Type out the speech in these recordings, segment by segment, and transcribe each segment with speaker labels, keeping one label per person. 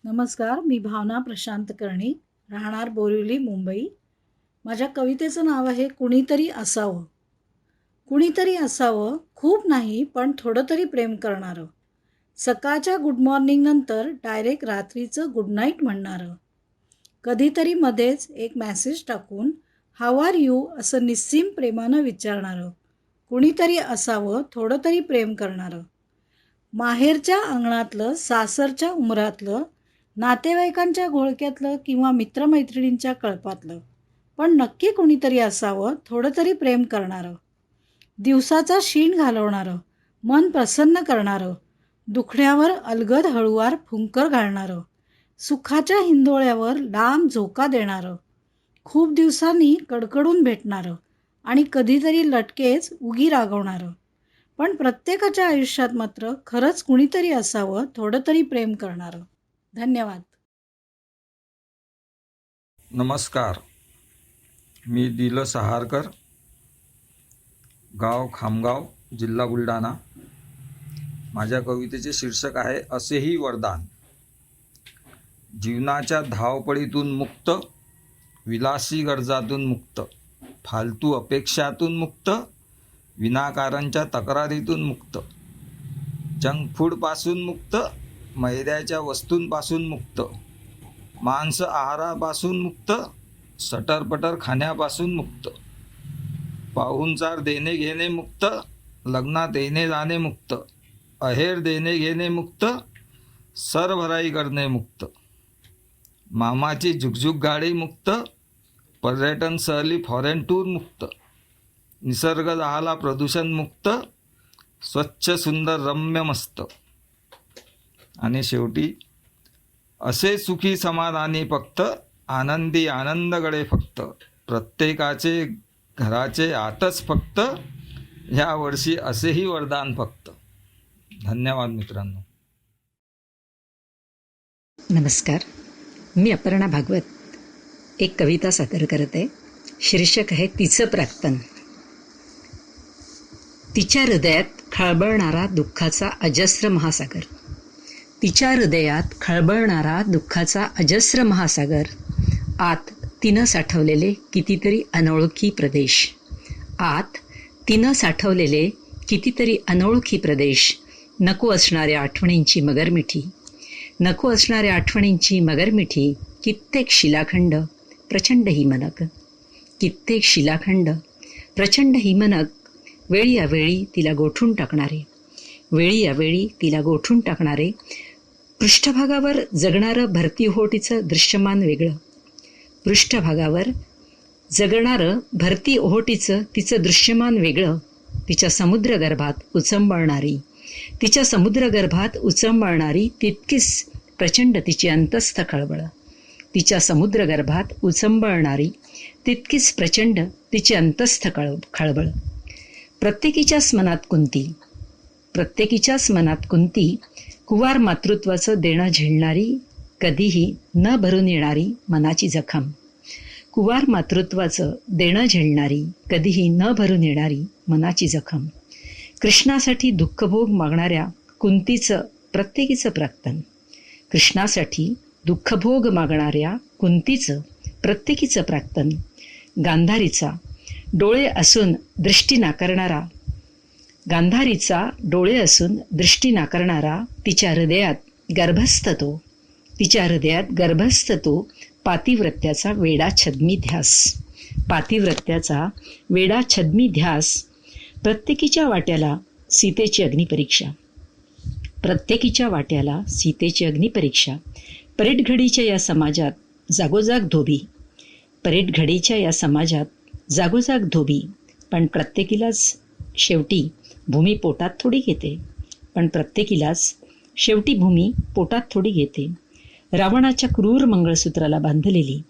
Speaker 1: नमस्कार, मी भावना प्रशांत कर्णी, राहणार बोरिवली, मुंबई. माझ्या कवितेचं नाव आहे कुणीतरी असावं. कुणीतरी असावं, खूप नाही पण थोडं तरी प्रेम करणारं. सकाळच्या गुड मॉर्निंग नंतर डायरेक्ट रात्रीचं गुड नाईट म्हणणारं. कधीतरी मध्येच एक मेसेज टाकून हाऊ आर यू असं निस्सीम प्रेमानं विचारणारं. कुणीतरी असावं, थोडं तरी प्रेम करणारं. माहेरच्या अंगणातलं, सासरच्या उमरातलं, नातेवाईकांच्या घोळक्यातलं किंवा मित्रमैत्रिणींच्या कळपातलं, पण नक्की कुणीतरी असावं, थोडं तरी प्रेम करणारं. दिवसाचा शीण घालवणारं, मन प्रसन्न करणारं, दुखण्यावर अलगद हळूवार फुंकर घालणारं, सुखाच्या हिंदोळ्यावर लांब झोका देणारं, खूप दिवसांनी कडकडून भेटणारं आणि कधीतरी लटकेच उगी रागवणारं. पण प्रत्येकाच्या आयुष्यात मात्र खरंच कुणीतरी असावं, थोडं तरी प्रेम करणारं. धन्यवाद.
Speaker 2: नमस्कार, मी दिल सहारकर, गाव खामगाव, जिल्हा बुलढाणा. माझ्या कवितेचे शीर्षक आहे असेही वरदान. जीवनाच्या धावपळीतून मुक्त, विलासी गरजातून मुक्त, फालतू अपेक्षातून मुक्त, विनाकारणच्या तक्रारीतून मुक्त, जंक फूडपासून मुक्त, मैद्याच्या वस्तूंपासून मुक्त, मांस आहारापासून मुक्त, सटरपटर खाण्यापासून मुक्त, पाहुणचार देणे घेणे मुक्त, लग्नात येणे जाणे मुक्त, अहेर देणे घेणे मुक्त, सरभराई करणे मुक्त, मामाची झुकझुक गाडी मुक्त, पर्यटन सहली फॉरेन टूर मुक्त, निसर्ग झाला प्रदूषण मुक्त, स्वच्छ सुंदर रम्य मस्त. आणि शेवटी असे सुखी समाधानी फक्त, आनंदी आनंदगडे फक्त, प्रत्येकाचे घराचे आतच फक्त, ह्या वर्षी असेही वरदान फक्त. धन्यवाद मित्रांनो.
Speaker 3: नमस्कार, मी अपर्णा भागवत एक कविता सादर करत आहे. शीर्षक आहे तिचं प्राक्तन. तिच्या हृदयात खळबळणारा दुःखाचा अजस्र महासागर. तिच्या हृदयात खळबळणारा दुःखाचा अजस्र महासागर. आत तिनं साठवलेले कितीतरी अनोळखी प्रदेश. आत तिनं साठवलेले कितीतरी अनोळखी प्रदेश. नको असणाऱ्या आठवणींची मगरमिठी. नको असणाऱ्या आठवणींची मगरमिठी. कित्येक शिलाखंड प्रचंड हिमनग. कित्येक शिलाखंड प्रचंड हिमनग. वेळी अवेळी तिला गोठून टाकणारे. वेळी अवेळी तिला गोठून टाकणारे. पृष्ठभागावर जगणारं भरती ओहोटीचं दृश्यमान वेगळं. पृष्ठभागावर जगणारं भरती ओहोटीचं तिचं दृश्यमान वेगळं. तिच्या समुद्रगर्भात उचंबळणारी. तिच्या समुद्रगर्भात उचंबळणारी तितकीच प्रचंड तिची अंतस्थ खळबळ. तिच्या समुद्रगर्भात उचंबळणारी तितकीच प्रचंड तिची अंतस्थ खळबळ. प्रत्येकीच्याच मनात कुंती. प्रत्येकीच्याच मनात कुंती. कुवार मातृत्वाचं देणं झेलणारी, कधीही न भरून येणारी मनाची जखम. कुवार मातृत्वाचं देणं झेलणारी, कधीही न भरून येणारी मनाची जखम. कृष्णासाठी दुःखभोग मागणाऱ्या कुंतीचं प्रत्येकीचं प्राक्तन. कृष्णासाठी दुःखभोग मागणाऱ्या कुंतीचं प्रत्येकीचं प्राक्तन. गांधारीचा डोळे असून दृष्टी नाकारणारा. गांधारीचा डोळे असून दृष्टी नाकारणारा. तिच्या हृदयात गर्भस्थ तो. तिच्या हृदयात गर्भस्थ तो पातिव्रत्याचा वेडा छद्मी ध्यास. पातिव्रत्याचा वेडा छद्मी ध्यास. प्रत्येकीच्या वाट्याला सीतेची अग्निपरीक्षा. प्रत्येकीच्या वाट्याला सीतेची अग्निपरीक्षा. परेडघडीच्या या समाजात जागोजाग धोबी. परेडघडीच्या या समाजात जागोजाग धोबी. पण प्रत्येकीलाच शेवटी भूमी पोटात थोडी घेते. पण प्रत्येकीलाच शेवटी भूमी पोटात थोडी घेते. रावणाच्या क्रूर मंगळसूत्राला बांधलेली.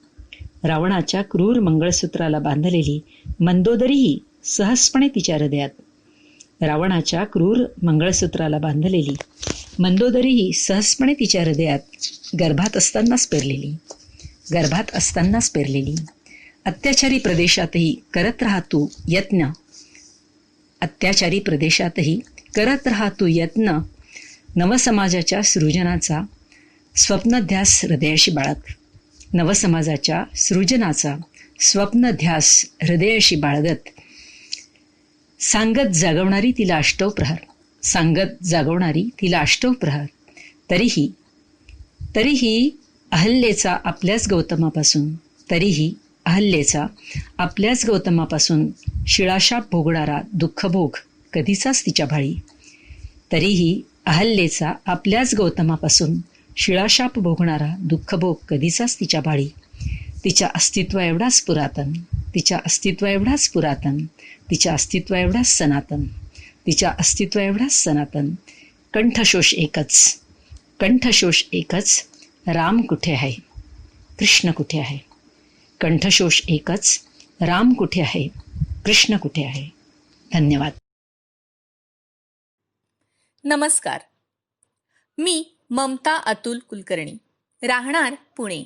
Speaker 3: रावणाच्या क्रूर मंगळसूत्राला बांधलेली मंदोदरीही सहजपणे तिच्या हृदयात. रावणाच्या क्रूर मंगळसूत्राला बांधलेली मंदोदरीही सहजपणे तिच्या हृदयात गर्भात असतानाच पेरलेली. गर्भात असतानाच पेरलेली. अत्याचारी प्रदेशातही करत राहा तू यत्न. अत्याचारी प्रदेशातही करत राहा तू यत्न. नवसमाजाच्या सृजनाचा स्वप्नध्यास हृदयाशी बाळग. नवसमाजाच्या सृजनाचा स्वप्नध्यास हृदयाशी बाळगत सांगत जागवणारी तिला अष्टव प्रहर, सांगत जागवणारी तिला अष्टव प्रहर. तरीही अहल्येचा आपल्याच गौतमापासून शिळाशाप भोगणारा दुःखभोग कधीचाच तिच्या भाळी. तरीही अहल्येचा आपल्याच गौतमापासून शिळाशाप भोगणारा दुःखभोग कधीचाच तिच्या भाळी. तिच्या अस्तित्व एवढाच पुरातन, तिच्या अस्तित्व एवढाच पुरातन, तिच्या अस्तित्व एवढाच सनातन, तिच्या अस्तित्व एवढाच सनातन. कंठशोष एकच, राम कुठे आहे, कृष्ण कुठे आहे. कंठशोष एकच, राम कुठे आहे, कृष्ण कुठे आहे. धन्यवाद.
Speaker 4: नमस्कार. मी ममता अतुल कुलकर्णी, राहणार पुणे.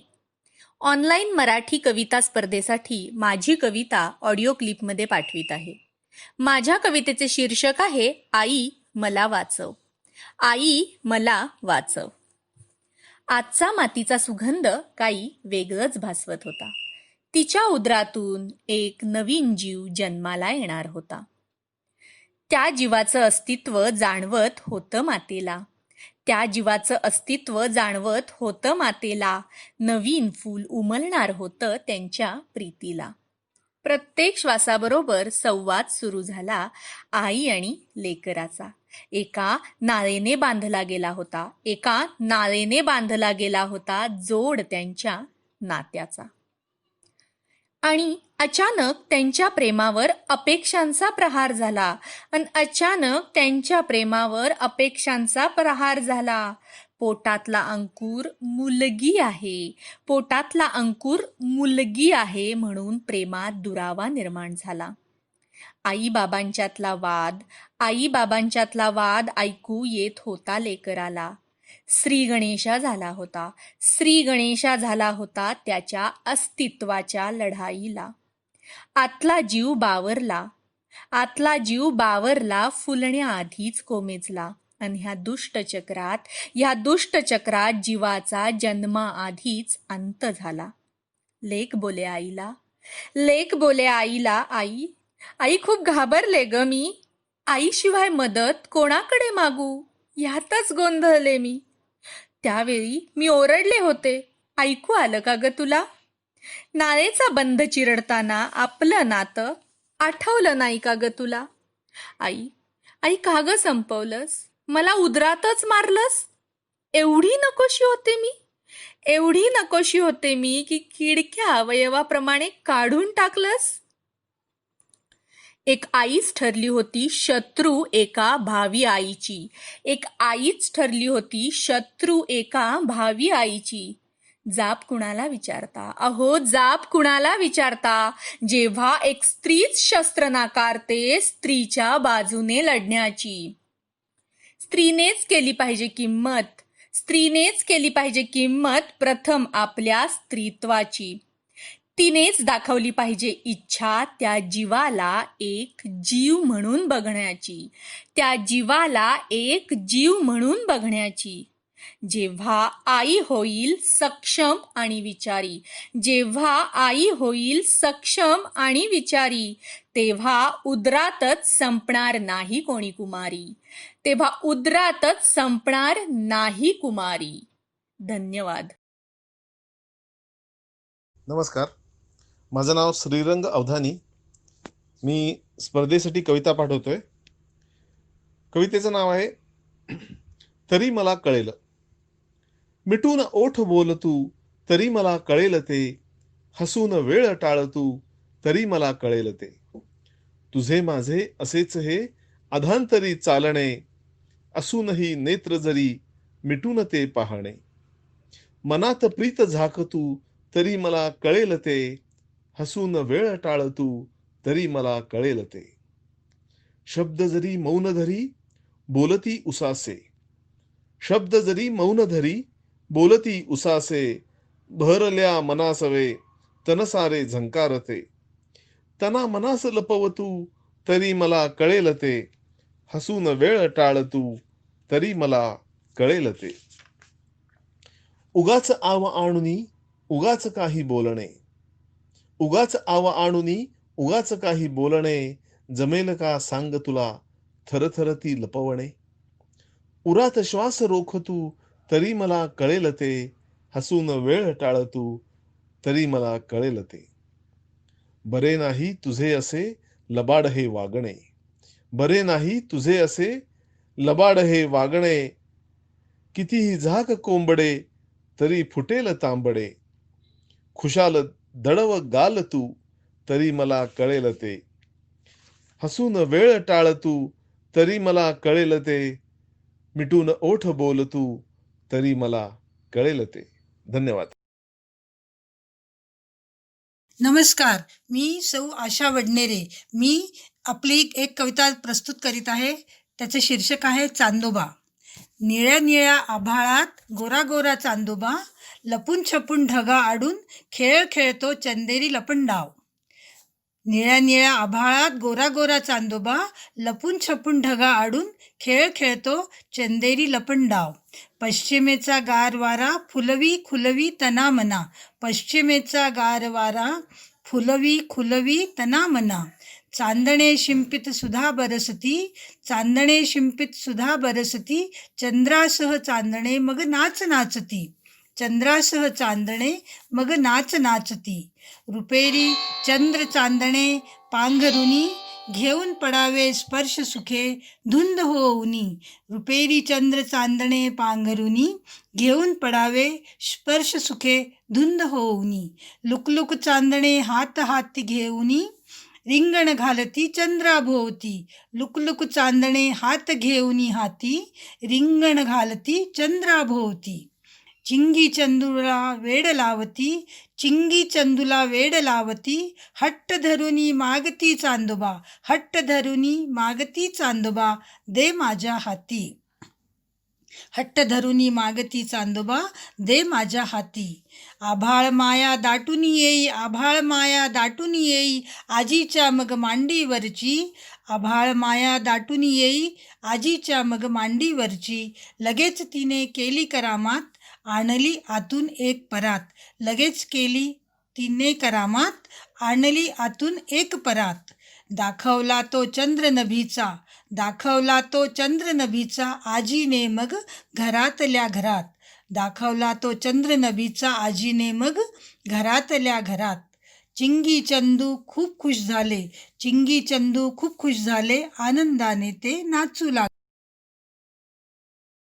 Speaker 4: ऑनलाईन मराठी कविता स्पर्धेसाठी माझी कविता ऑडिओ क्लिपमध्ये पाठवित आहे. माझ्या कवितेचे शीर्षक आहे आई मला वाचव. आई मला वाचव. आजचा मातीचा सुगंध काही वेगळंच भासवत होता. तिच्या उदरातून एक नवीन जीव जन्माला येणार होता. त्या जीवाचं अस्तित्व जाणवत होतं मातेला. त्या जीवाचं अस्तित्व जाणवत होतं मातेला. नवीन फूल उमलणार होतं त्यांच्या प्रीतीला. प्रत्येक श्वासाबरोबर संवाद सुरू झाला आई आणि लेकराचा. एका नाळेने बांधला गेला होता जोड त्यांच्या नात्याचा. आणि अचानक त्यांच्या प्रेमावर अपेक्षांचा प्रहार झाला. पोटातला अंकुर मुलगी आहे म्हणून प्रेमात दुरावा निर्माण झाला. आईबाबांच्यातला वाद ऐकू येत होता लेकराला. श्री गणेशा झाला होता त्याच्या अस्तित्वाच्या लढाईला. आतला जीव बावरला फुलण्याआधीच कोमेजला. आणि ह्या दुष्टचक्रात जीवाचा जन्माआधीच अंत झाला. लेक बोले आईला, आई खूप घाबरले ग मी. आईशिवाय मदत कोणाकडे मागू ह्यातच गोंधळले मी. त्यावेळी मी ओरडले होते, ऐकू आलं का ग तुला? नाळेचा बंध चिरडताना आपलं नातं आठवलं नाही का ग तुला? आई का ग संपवलंस, मला उदरातच मारलंस. एवढी नकोशी होते मी की किडक्या अवयवाप्रमाणे काढून टाकलंस. एक आईच ठरली होती शत्रू एका भावी आईची. जाप कुणाला विचारता जेव्हा एक स्त्रीच शस्त्र नाकारते स्त्रीच्या बाजूने लढण्याची. स्त्रीनेच केली पाहिजे किंमत प्रथम आपल्या स्त्रीत्वाची. तिनेच दाखवली पाहिजे इच्छा त्या जीवाला एक जीव म्हणून बघण्याची. जेव्हा आई होईल सक्षम आणि विचारी, तेव्हा उदरातच संपणार नाही कुमारी. धन्यवाद.
Speaker 5: नमस्कार, माझं नाव श्रीरंग अवधानी. मी स्पर्धेसाठी कविता पाठवतोय. कवितेचं नाव आहे तरी मला कळेल. मिटून ओठ बोल तू तरी मला कळेल ते. हसून वेळ टाळ तू तरी मला कळेल ते. तुझे माझे असेच हे अधांतरी चालणे. असूनही नेत्र जरी मिटून ते पाहणे. मनात प्रीत झाक तू तरी मला कळेल ते. हसून वेळ टाळ तू तरी मला कळेल ते. शब्द जरी मौन धरी बोलती उसासे. भरल्या मनासवे तनसारे झंकारते. तना मनास लपवतू तरी मला कळेल ते. हसून वेळ टाळ तू तरी मला कळेल ते. उगाच आव आणुनी उगाच काही बोलणे, उगाच आव आणुनी उगाच काही बोलणे, जमेल का सांग तुला थरथरती लपवणे. उरात श्वास रोख तू तरी मला कळेल ते, हसून वेळ टाळ तू तरी मला कळेल ते. बरे नाही तुझे असे लबाड हे वागणे, बरे नाही तुझे असे लबाड हे वागणे. कितीही झाक कोंबडे तरी फुटेल तांबडे, खुशाल दडव गाल तू तरी मला कळेल ते. हसून वेळ टाळ तू तरी मला कळेल ते, मिटून ओठ बोल तू तरी मला कळेल ते. धन्यवाद.
Speaker 6: नमस्कार, मी सौ आशा वडनेरे. मी आपली एक कविता प्रस्तुत करीत आहे. त्याचे शीर्षक आहे चांदोबा. निळ्या निळ्या आभाळात गोरा गोरा चांदोबा, लपून छपून ढगा आडून खेळ खेळतो चंदेरी लपंडाव. निळ्या निळ्या आभाळात गोरा गोरा चांदोबा, लपून छपून ढगा आडून खेळ खेळतो चंदेरी लपंडाव. पश्चिमेचा गार वारा फुलवी खुलवी तना मना, पश्चिमेचा गार वारा फुलवी खुलवी तना मना. चांदणे शिंपित सुधा बरसती, चांदणे शिंपित सुधा बरसती, चंद्रासह चांदणे मग नाच नाचती, चंद्रासह चांदणे मग नाच नाचती. रुपेरी चंद्र चांदणे पांघरुनी, घेऊन पडावे स्पर्श सुखे धुंद होऊनी. रुपेरी चंद्र चांदणे पांघरुनी, घेऊन पडावे स्पर्श सुखे धुंद होऊनी. लुकलुक चांदणे हात हाती घेऊनी, रिंगण घालती चंद्राभोवती. लुकलुक चांदणे हात घेऊनी हाती, रिंगण घालती चंद्राभोवती. चिंगी चंदूला वेड लावती, चिंगी चंदूला वेड लावती, हट्ट धरुनी मागती चांदोबा, हट्ट धरुनी मागती चांदोबा, दे माझ्या हाती. हट्ट धरुनी मागती चांदोबा, दे माझ्या हाती. आभाळ माया दाटून येई, आभाळ माया दाटून येई, आजीच्या मग मांडीवरची. आभाळ माया दाटून येई, आजीच्या मग मांडीवरची. लगेच तिने केली करामात, आणली आतून एक परात. लगेच केली तिने करामात, आणली आतून एक परात. दाखवला तो चंद्र नभीचा, दाखवला तो चंद्र नभीचा, आजीने मग घरातल्या घरात. दाखवला तो चंद्र नभीचा, आजीने मग घरातल्या घरात. चिंगी चंदू खूप खुश झाले, चिंगी चंदू खूप खुश झाले, आनंदाने ते नाचू लागले.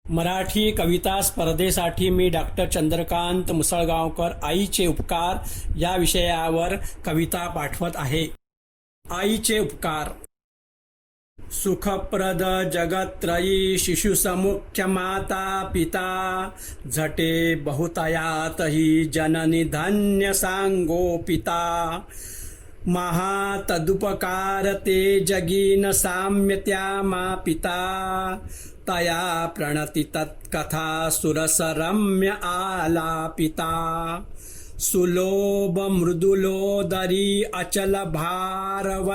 Speaker 7: मराठी कविता स्पर्धेसाठी मी डॉक्टर चंद्रकांत मुसळगावकर आईचे उपकार या विषयावर कविता पाठवत आहे. आईचे उपकार. सुखप्रद जगत्रयी शिशुसमुख्य माता पिता, झटे बहुतयातही जननी धन्य सांगो पिता. महातदुपकार ते जगीन साम्य त्या मा पिता, तया प्रणति तत्कथा सुरसरम्य आलापिता. सुलोभ मृदुलोदरी अचल भारवत्वाहुनी,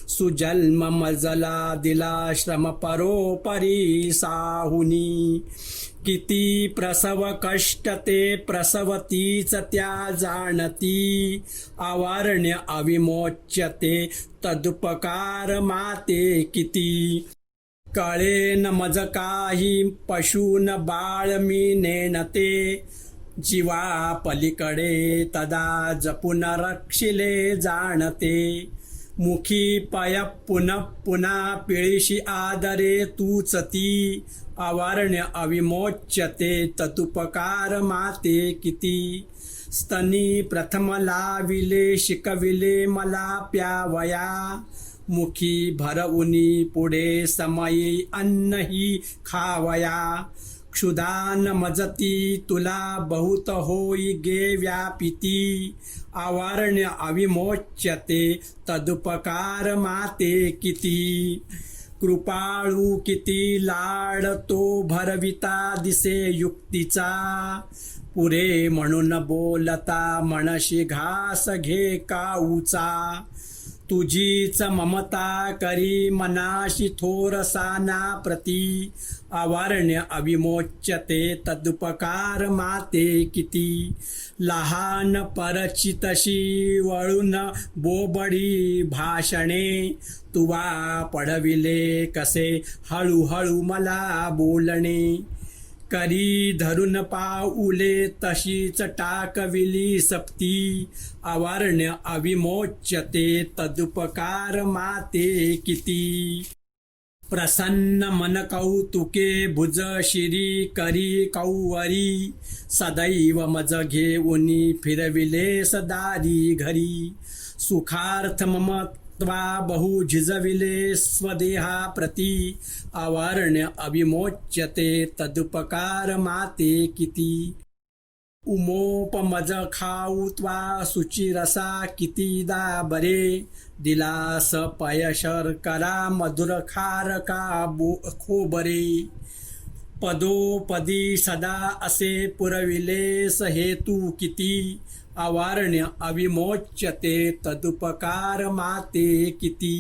Speaker 7: सुजन्म मजला दिला श्रम परोपरी साहुनी. किती प्रसव कष्ट ते प्रसवतीच त्या जाणती, आवर्ण्य अविमोच्य ते तदुपकार माते किती. कळेन मज काही पशून बाळ मी नेणते, जीवा पलीकडे तदा जपून रक्षिले जाणते. मुखी पय पुनः पुन्हा पिळीशी आदरे तूच ती, आवर्ण्य अविमोच्य ते ततुपकार माते किती. स्तनी प्रथम लाविले शिकविले मला प्यावया, मुखी भरवुनी पुढे समयी अन्नही खावया. क्षुधान मजती तुला बहुत होई गे व्यापिती, आवर्ण्य अविमोच्य ते तदुपकार माते किती. कृपाळू किती लाड तो भरविता दिसे युक्तीचा, पुरे म्हणून बोलता मनशी घास घे काऊचा. तुझीच ममता करी मनाशी थोरसाना प्रती अवारण्य अविमोच्यते तदुपकार माते किती लहान परचितशी वळून बोबडी भाषणे तुवा पडविले कसे हळूहळू मला बोलणे करी धरून पाऊले तशीच टाकविली सप्ती अवारण्य अविमोच्यते तदुपकार माते किती प्रसन्न मन कौतुके भुज शिरी करी कौवरी सदैव मज घेऊनी फिरविले सदारी घरी सुखार्थ ममत्वा बहु झिजविले स्वदेहा प्रती अवारण्य अविमोच्यते तदुपकार माते किती उमोपमज खाऊ त्वा सुचिरसा कितीदा बरे दिलास पयशर करा मधुर खारका खोबरे पदोपदी सदा असे पुरविलेस हेतू किती अवारण्य अविमोच्यते तदुपकार माते किती.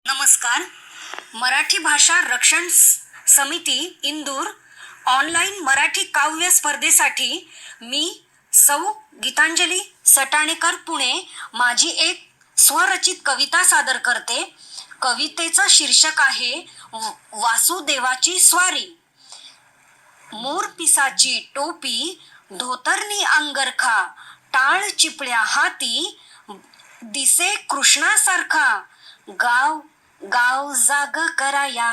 Speaker 8: नमस्कार. मराठी भाषा रक्षण समिती इंदूर ऑनलाईन मराठी काव्य स्पर्धेसाठी मी सौ गीतांजली सटाणेकर पुणे माझी एक स्वरचित कविता सादर करते. कवितेचं शीर्षक आहे वासुदेवाची स्वारी. मोर पिसाची टोपी धोतरनी अंगरखा टाळ चिपळ्या हाती दिसे कृष्णासारखा गाव गाव जाग कराया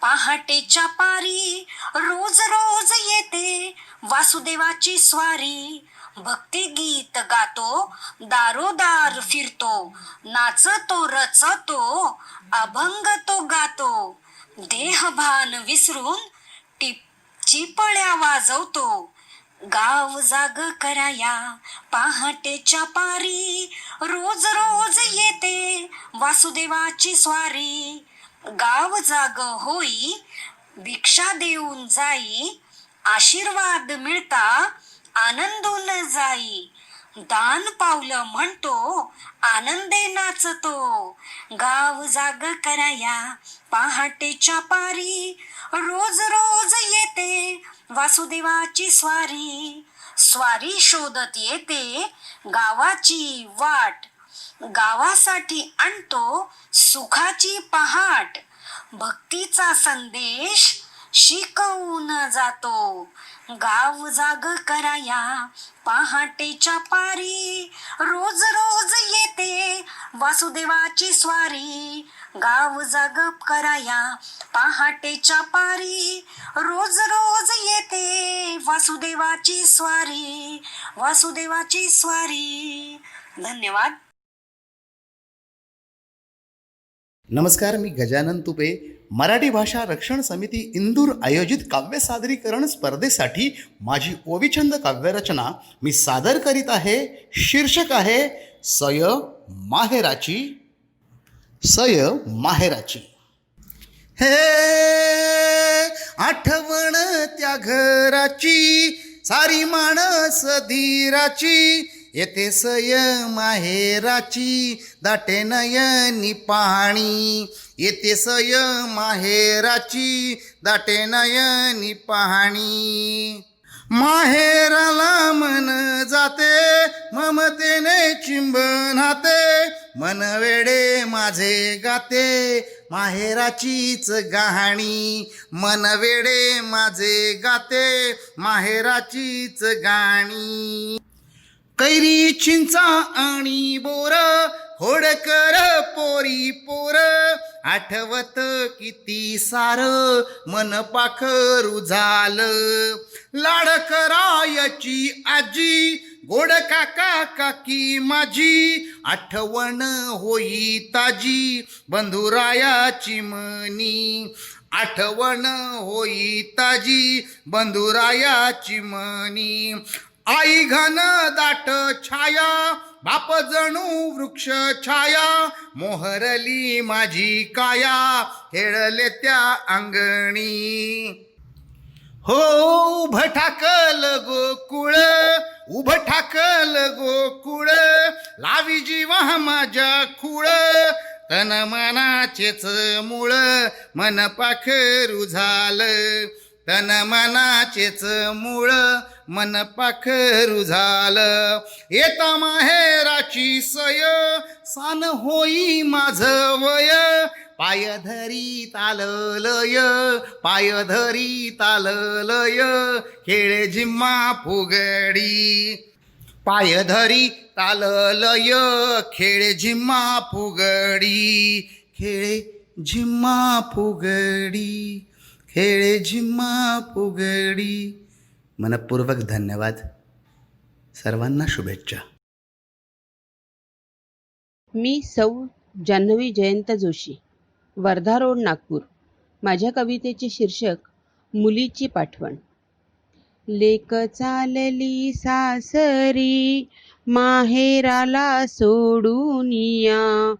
Speaker 8: पहाटेच्या पारी रोज रोज येते वासुदेवाची स्वारी. भक्ती गीत गातो दारोदार फिरतो नाचतो रचतो अभंग तो गातो देहभान विसरून चिपळ्या वाजवतो गाव जाग कराया पहाटेच्या पारी रोज रोज येते वासुदेवाची स्वारी. गाव जाग होई भिक्षा देऊन जाई आशीर्वाद मिळता आनंदून जाई दान पावलं म्हणतो आनंदे नाचतो गाव जाग कराया पहाटेच्या पारी रोज रोज येते वासुदेवाची स्वारी. स्वारी शोधत येते गावाची वाट गावासाठी आणतो सुखाची पहाट भक्तीचा संदेश शिकवून जातो गाव जाग कराया पहाटेच्या पारी रोज रोज येते वासुदेवाची स्वारी. गाव जाग कराया पहाटेच्या पारी रोज रोज येते वासुदेवाची स्वारी वासुदेवाची स्वारी. धन्यवाद.
Speaker 9: नमस्कार, मी गजानन तुपे. मराठी भाषा रक्षण समिती इंदूर आयोजित काव्य सादरीकरण स्पर्धेसाठी माझी ओविछंद काव्यरचना मी सादर करीत आहे. शीर्षक आहे सय माहेराची. सय माहेराची. हे आठवण त्या घराची सारी माणस धीराची येते सय माहेराची दाटे नयनी पाहणी. येते सय माहेराची दाटे नयनी पाहणी. माहेराला मन जाते ममतेने चिंबनाते मन वेडे माझे गाते माहेराचीच गाणी. मन वेडे माझे गाते माहेराचीच गाणी. कैरी चिंचा आणि बोर होडकर पोरी पोर आठवत किती सार मन पाखरू झालं. लाड करायची आजी गोड काका काकी माझी आठवण होई ताजी बंधुरायाची मनी. आठवण होई ताजी बंधुरायाची मनी. आई घन दाट छाया बाप जणू वृक्ष छाया मोहरली माझी काया खेळले त्या अंगणी. हो उभं ठाकल गोकुळ, उभं ठाकल गोकुळ, लावी जीवा माझ्या खूळ, तन मनाचेच मूळ, मन पाखरू झालं, तन मनाचेच मूळ, मन पाखरू झालं. येता माहेराची सय, सान होई माझ वय, पाय धरी ताललय, पाय धरी ताललय, खेळे झिम्मा फुगडी, पाय धरी ताललय, खेळे झिम्मा फुगडी, खेळे झिम्मा फुगडी, खेळे झिम्मा फुगडी. मनपूर्वक धन्यवाद. सर्वांना शुभेच्छा.
Speaker 10: मी सौ जान्हवी जयंत जोशी, वर्धा रोड, नागपूर. माझ्या कवितेचे शीर्षक मुलीची पाठवण. लेक चालली सासरी, माहेराला सोडून या,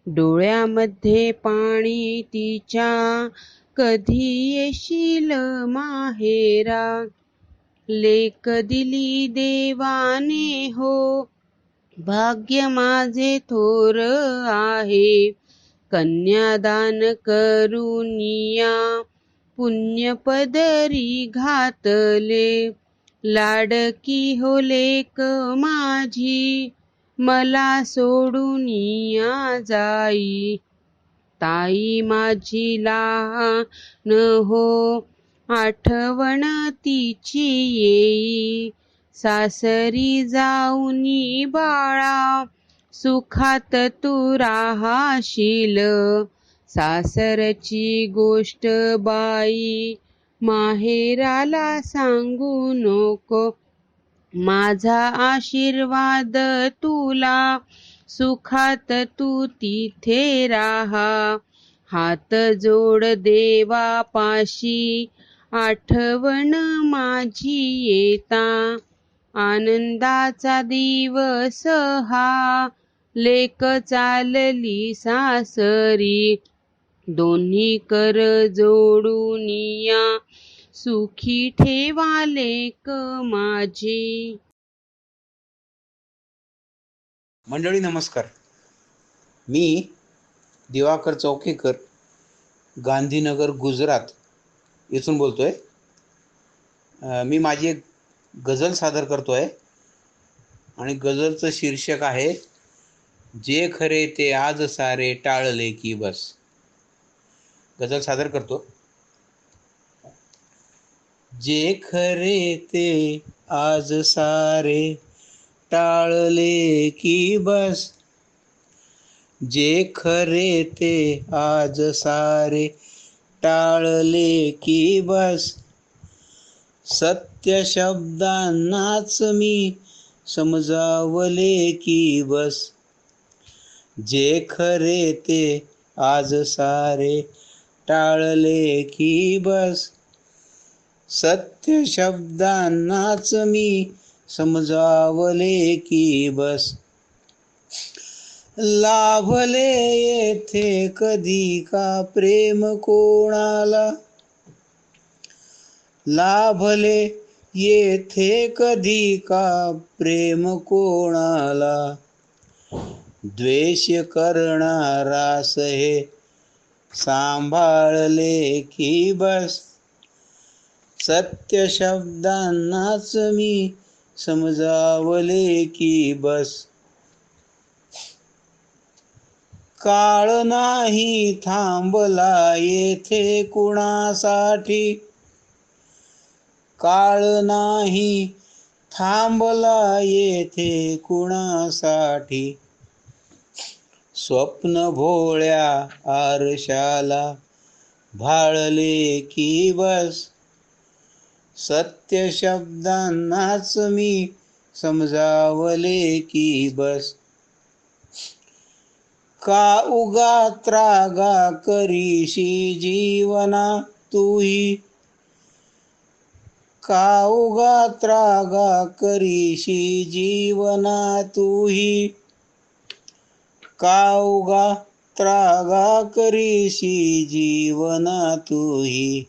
Speaker 10: डोळ्यामध्ये पाणी तिच्या, कधी येशील माहेरा. लेक दिली देवाने हो, भाग्य माझे थोर आहे, कन्यादान करून या, पुण्य पदरी घातले. लाडकी हो लेक माझी, मला सोडून या जाई. ताई माझी लहान हो, आठवण तिची येई. सासरी जाऊनी बाळा, सुखात तू राहाशील. सासरची गोष्ट बाई, माहेराला सांगू नको. माझा आशीर्वाद तुला, सुखात तू तिथे राहा. हात जोड देवापाशी, आठवण माझी येता. आनंदाचा दिवस हा, लेक चालली सासरी. दोन्ही कर जोडून या, सुखी ठेवा लेक माझी.
Speaker 11: मंडळी नमस्कार. मी दिवाकर चौकेकर, गांधीनगर, गुजरात येथून बोलतोय. मी माझी एक गझल सादर करतोय आणि गझलचं शीर्षक आहे जे खरे ते आज सारे टाळले की बस. गझल सादर करतो. जे खरे ते आज सारे टाळले की बस, जे खरे ते आज सारे टाळले की बस. सत्य शब्दांनाच मी समजावले की बस, जे खरे ते आज सारे टाळले की बस. सत्य शब्दांनाच मी समजावले की बस. लाभले येथे कधी का प्रेम कोणाला, लाभले येथे कधी का प्रेम कोणाला. द्वेष करणारास हे सांभाळले की बस, सत्य शब्दांनाच मी समजावले की बस. काळ नाही थांबला येथे कुणासाठी, काळ नाही थांबला येथे कुणासाठी. स्वप्न भोळ्या आरशाला भाळले की बस, सत्य शब्दांनाच मी समजावले की बस. का उगा त्रागा करीशी जीवना तूही, का उगा त्रागा करीशी जीवना तूही, का उगा त्रागा करीशी जीवना तूही.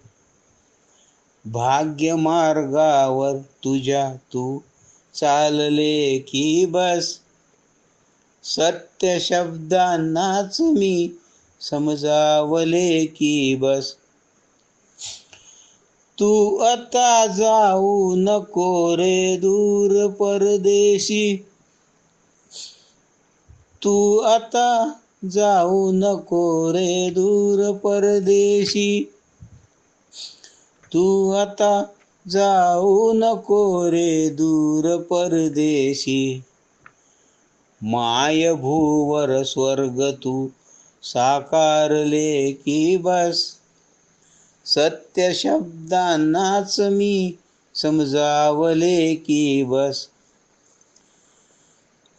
Speaker 11: भाग्यमार्गावर तुझ्या तू चालले की बस. सत्य शब्दांनाच मी समजावले की बस. तू आता जाऊ नको रे दूर परदेशी. तू आता जाऊ नको रे दूर परदेशी. तू आता जाऊ नको रे दूर परदेशी. मायभूवर स्वर्ग तू साकारले की बस. सत्य शब्दांनाच मी समजावले की बस.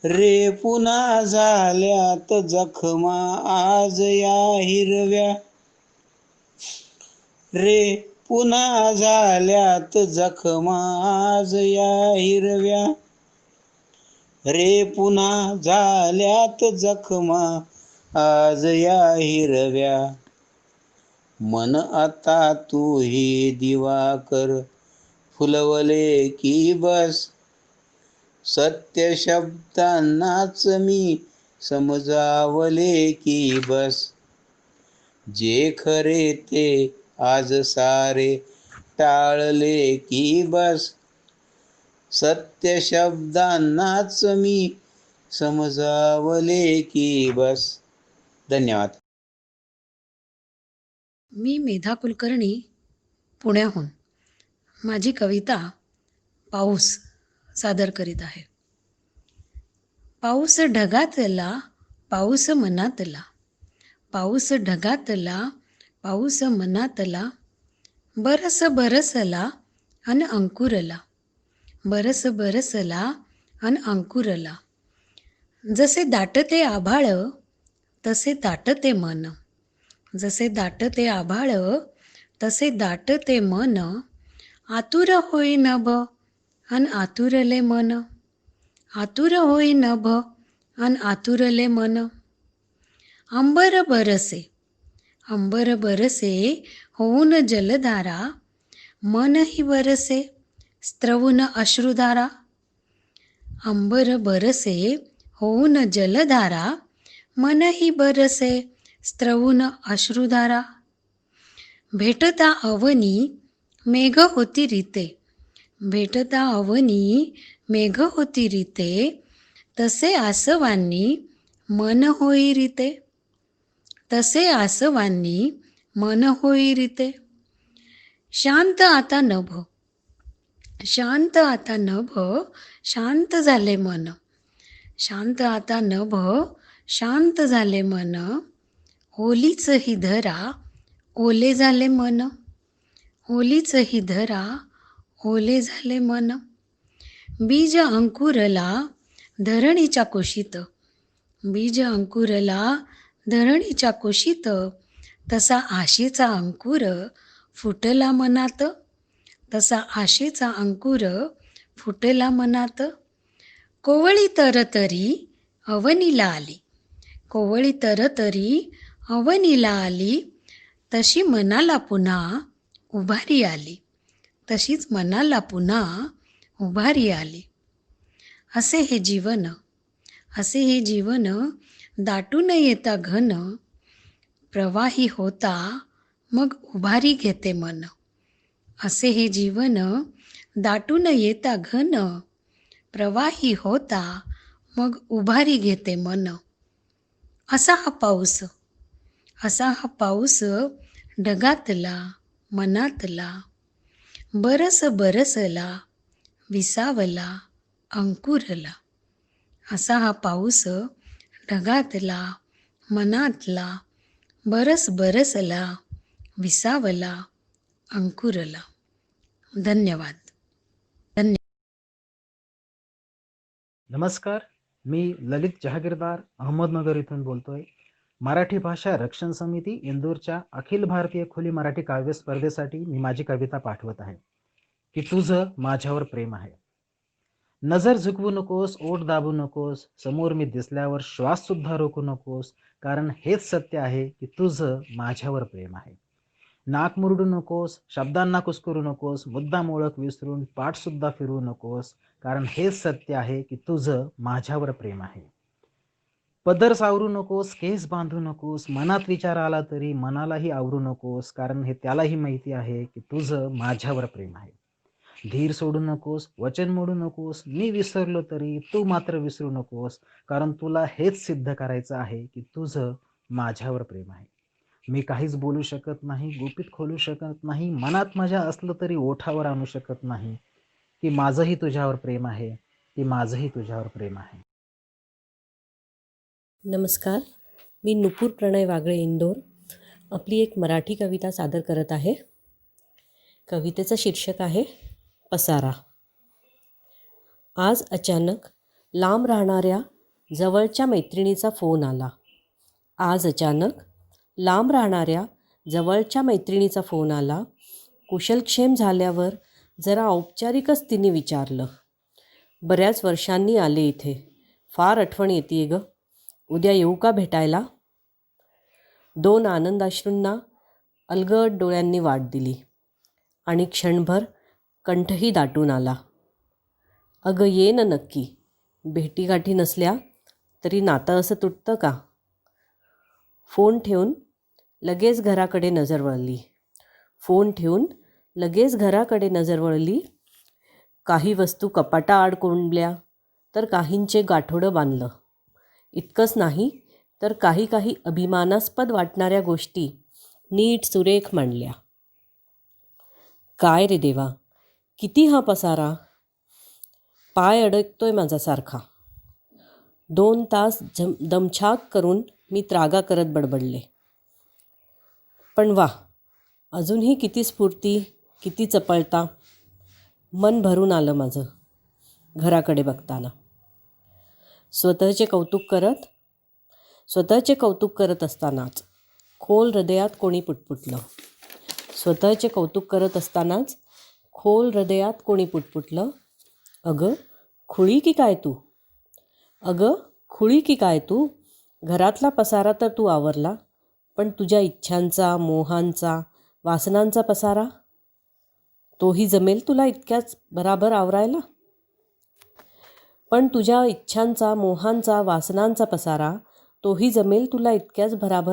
Speaker 11: रे पुन्हा झाल्यात जखमा आज या हिरव्या. रे पुन्हा झाल्यात जखमा आज या हिरव्या. रे पुन्हा झाल्यात जखमा आज या हिरव्या. मन आता तूही दिवाकर फुलवले की बस. सत्य शब्दांनाच मी समजावले की बस. जे खरे ते आज सारे टाळले की बस. सत्य शब्दांनाच मी समजावले की बस. धन्यवाद.
Speaker 1: मी मेधा कुलकर्णी, पुण्याहून माझी कविता पाऊस सादर करीत आहे. पाऊस ढगातला, पाऊस मनातला. पाऊस ढगातला, पाऊस मनातला. बरस बरसला अन अंकुरला. बरस बरसला अन अंकुरला. जसे दाटते आभाळ तसे दाटते मन. जसे दाटते आभाळ तसे दाटते मन. आतुर होई नभ अन आतुरले मन. आतुर होई नभ अन आतुरले मन. अंबर बरसे, अंबर बरसे होऊन जलधारा. मनही बरसे स्त्रवून अश्रुधारा. अंबर बरसे होऊन जलधारा. मनही बरसे स्त्रवून अश्रुधारा. भेटता अवनी मेघ होती रीते. भेटता अवनी मेघ होती रीते. तसे आसवांनी मन होई रीते. तसे आसवांनी मन होई रीते. शांत आता नभ, शांत आता नभ, शांत झाले मन. शांत आता नभ, शांत झाले मन. ओलीच ही धरा, ओले झाले मन. ओलीच ही धरा, ओले झाले मन. बीज अंकुरला धरणीच्या कुशीत. बीज अंकुरला धरणीच्या कुशीत. तसा आशेचा अंकुर फुटला मनात. तसा आशेचा अंकुर फुटला मनात. कोवळी तरतरी अवनीला आली. कोवळी तरतरी अवनीला आली. तशी मनाला पुन्हा उभारी आली. तशीच मनाला पुन्हा उभारी आली. असे हे जीवन, असे हे जीवन दाटून येता घन. प्रवाही होता मग उभारी घेते मन. असे हे जीवन दाटून येता घन. प्रवाही होता मग उभारी घेते मन. असा हा पाऊस, असा हा पाऊस ढगातला मनातला. बरस बरसला विसावला अंकुरला. असा हा पाऊस ढगातला मनातला. बरस बरसला विसावला अंकुरला. धन्यवाद.
Speaker 12: नमस्कार, मी ललित जहागीरदार अहमदनगर इथून बोलतोय. मराठी भाषा रक्षण समिती इंदूरच्या अखिल भारतीय खुली मराठी काव्य स्पर्धेसाठी मी माझी कविता पाठवत आहे की तुझं माझ्यावर प्रेम आहे. नजर झुकवू नकोस, ओठ दाबू नकोस, समोर मी दिसल्यावर श्वास सुद्धा रोखू नकोस, कारण हेच सत्य आहे की तुझं माझ्यावर प्रेम आहे. नाक मुरडू नकोस, शब्दांना कुस्करू नकोस, मुद्दाम ओळख विसरून पाठसुद्धा फिरवू नकोस, कारण हेच सत्य आहे की तुझं माझ्यावर प्रेम आहे. पदर सावरू नकोस, केस बांधू नकोस, मनात विचार आला तरी मनालाही आवरू नकोस, कारण हे त्यालाही माहिती आहे की तुझं माझ्यावर प्रेम आहे. धीर सोडू नकोस, वचन मोडू नकोस, मी विसरलो तरी तू मात्र विसरू नकोस, कारण तुला हेच सिद्ध करायचं आहे की तुझं माझ्यावर प्रेम आहे. मी काहीच बोलू शकत नाही, गुपित खोलू शकत नाही, मनात माझ्या असलं तरी ओठावर आणू शकत नाही की माझंही तुझ्यावर प्रेम आहे, की माझंही तुझ्यावर प्रेम आहे.
Speaker 13: नमस्कार, मी नुपूर प्रणय वागळे इंदोर आपली एक मराठी कविता सादर करत आहे. कवितेचं शीर्षक आहे पसारा. आज अचानक लांब राहणाऱ्या जवळच्या मैत्रिणीचा फोन आला. आज अचानक लांब राहणाऱ्या जवळच्या मैत्रिणीचा फोन आला. कुशलक्षेम झाल्यावर जरा औपचारिकच तिने विचारलं, बऱ्याच वर्षांनी आले इथे, फार आठवण येते ग, उद्या येऊ का भेटायला? 2 आनंदाश्रूंना अलगद डोळ्यांनी वाट दिली आणि क्षणभर कंठही दाटून आला. अगं ये ना नक्की, भेटीगाठी नसल्या तरी नातं असं तुटतं का? फोन ठेवून लगेच घराकडे नजर वळली. काही वस्तू कपाटाआड कोंबल्या तर काहींचे गाठोडं बांधलं. इतकंच नाही तर काही अभिमानास्पद वाटणाऱ्या गोष्टी नीट सुरेख मांडल्या. काय रे देवा, किती हा पसारा, पाय अडकतोय माझा सारखा. 2 तास दमछाक करून मी त्रागा करत बडबडले. पण वा, अजूनही किती स्फूर्ती, किती चपळता. मन भरून आलं माझं घराकडे बघताना. स्वतःचे कौतुक करत असतानाच खोल हृदयात कोणी पुटपुटलं. अगं खुळी की काय तू? घरातला पसारा तर तू आवरला, पण तुझ्या इच्छांचा, मोहांचा, वासनांचा पसारा, तोही जमेल तुला इतक्याच भराभर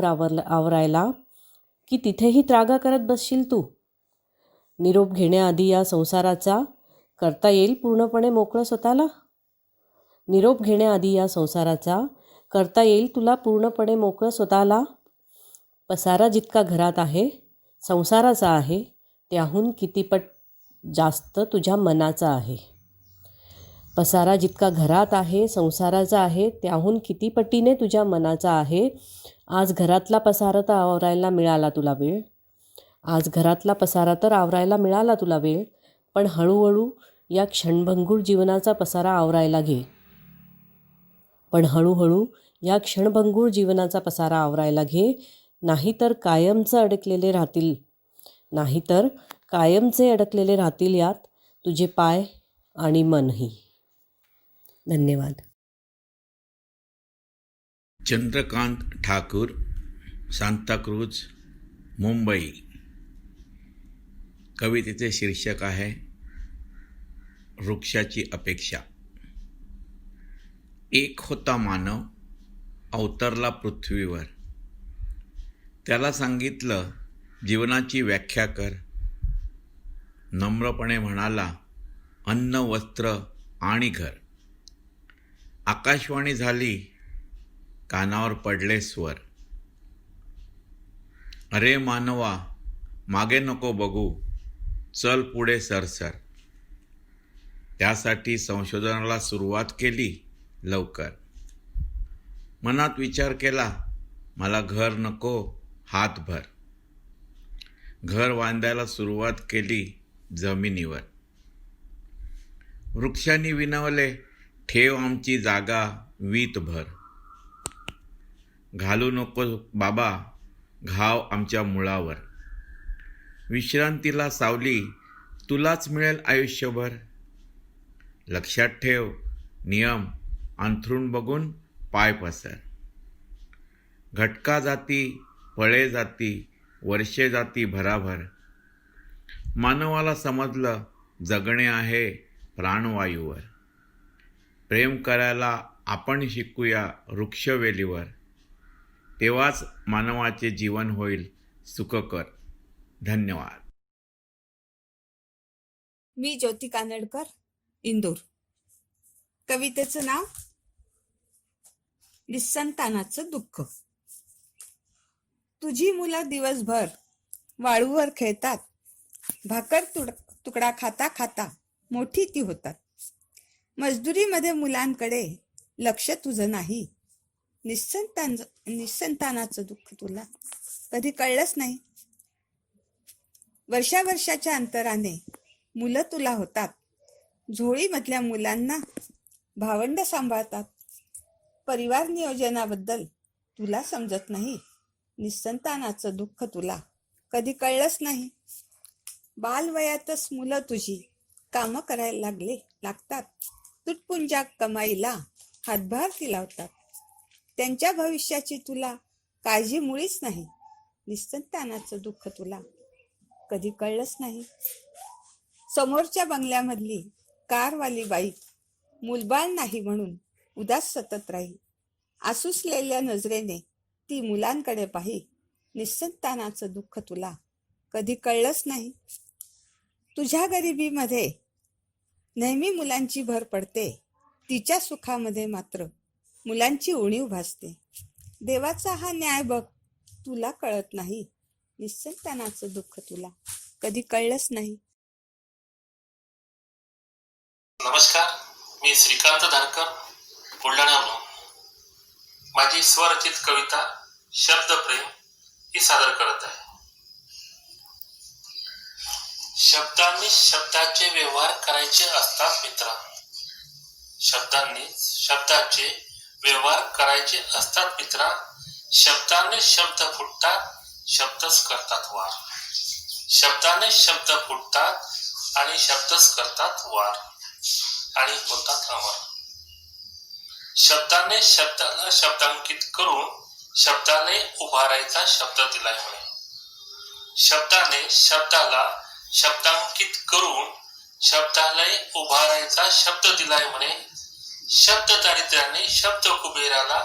Speaker 13: आवरायला? आवरायला की तिथेही त्रागा करत बसशील तू? निरोप घेण्याआधी या संसाराचा करता येईल तुला पूर्णपणे मोकळं स्वतःला. पसारा जितका घरात आहे, संसाराचा आहे, त्याहून कितीपट जास्त तुझ्या मनाचा आहे. पसारा जितका घरात आहे, संसाराचा आहे, त्याहून किती पटीने तुझ्या मनाचा आहे. आज घरातला पसारा तर आवरायला मिळाला तुला वेळ, पण हळूहळू या क्षणभंगूर जीवनाचा पसारा आवरायला घे. नाहीतर कायमचे अडकलेले राहतील यात तुझे पाय आणि मनही. धन्यवाद.
Speaker 14: चंद्रकांत ठाकूर, सांताक्रूज, मुंबई. कवितेचे शीर्षक आहे वृक्षाची अपेक्षा. एक होता मानव, अवतरला पृथ्वीवर. त्याला सांगितलं जीवनाची व्याख्या कर. नम्रपणे म्हणाला अन्न, वस्त्र आणि घर. आकाशवाणी झाली, कानावर पडले स्वर. अरे मानवा, मागे नको बघू, चल पुढे सरसर. त्यासाठी संशोधनाला सुरुवात केली लवकर. मनात विचार केला, मला घर नको हातभर. घर बांधायला सुरुवात केली जमिनीवर. वृक्षांनी विनवले, ठेव आमची जागा वीतभर. घालू नको बाबा घाव आमच्या मुळावर. विश्रांतीला सावली तुलाच मिळेल आयुष्यभर. लक्षात ठेव नियम, अंथरूण बघून पाय पसर. घटका जाती, फळे जाती, वर्षे जाती भराभर. मानवाला समजलं जगणे आहे प्राणवायूवर. प्रेम करायला आपण शिकूया वृक्षवेलीवर. तेव्हाच मानवाचे जीवन होईल सुखकर. धन्यवाद.
Speaker 15: मी ज्योती कानडकर, इंदूर. कवितेचं नाव निस्संतानाचं दुःख. तुझी मुलं दिवसभर वाळूवर खेळतात. भाकर तुकडा खाता खाता मोठी ती होतात. मजदुरीमध्ये मुलांकडे लक्ष तुझं नाही. निस्संतानाचं दुःख तुला कधी कळलंच नाही. वर्षाच्या अंतराने मुलं तुला होतात. झोळीमधल्या मुलांना भावंड सांभाळतात. परिवार नियोजनाबद्दल तुला समजत नाही. निस्संतानाचं दुःख तुला कधी कळलंच नाही. बालवयातच मुलं तुझी कामं करायला लागतात. तुटपुंजा कमाईला हातभार ती लावतात. त्यांच्या भविष्याची तुला काळजी मुळीच नाही. निस्संतानाचं दुःख तुला कधी कळलंच नाही. समोरच्या बंगल्यामधली कारवाली बाई मुलबाळ नाही म्हणून उदास सतत राही. आसुसलेल्या नजरेने ती मुलांकडे पाही. निस्संतानाचं दुःख तुला कधी कळलंच नाही. तुझ्या गरिबीमध्ये नेहमी मुलांची भर पडते. तिच्या सुखामध्ये मात्र मुलांची उणीव भासते. देवाचा हा न्याय बघ तुला कळत नाही. निस्संतानाचं दुःख तुला कधी कळलंच नाही.
Speaker 16: नमस्कार, मी श्रीकांत धारकर, बुलढाण्यावरून. माझी स्वरचित कविता शब्दप्रेम ही सादर करत आहे. शब्दांनी शब्दाचे व्यवहार करायचे असतात मित्रा. शब्दांनी शब्दाचे व्यवहार करायचे असतात मित्रा. शब्दाने शब्द फुटतात, शब्दच करतात वार. शब्दाने शब्द फुटतात आणि शब्दच करतात वार आणि होतात अमर. शब्दाने शब्दाला शब्दांकित करून शब्दाने उभारायचा शब्द दिलाय म्हणे. शब्दाने शब्दाला शब्दांकित करून शब्दाला उभारायचा शब्द दिलाय म्हणे. शब्द दारिद्र्याने शब्द कुबेराला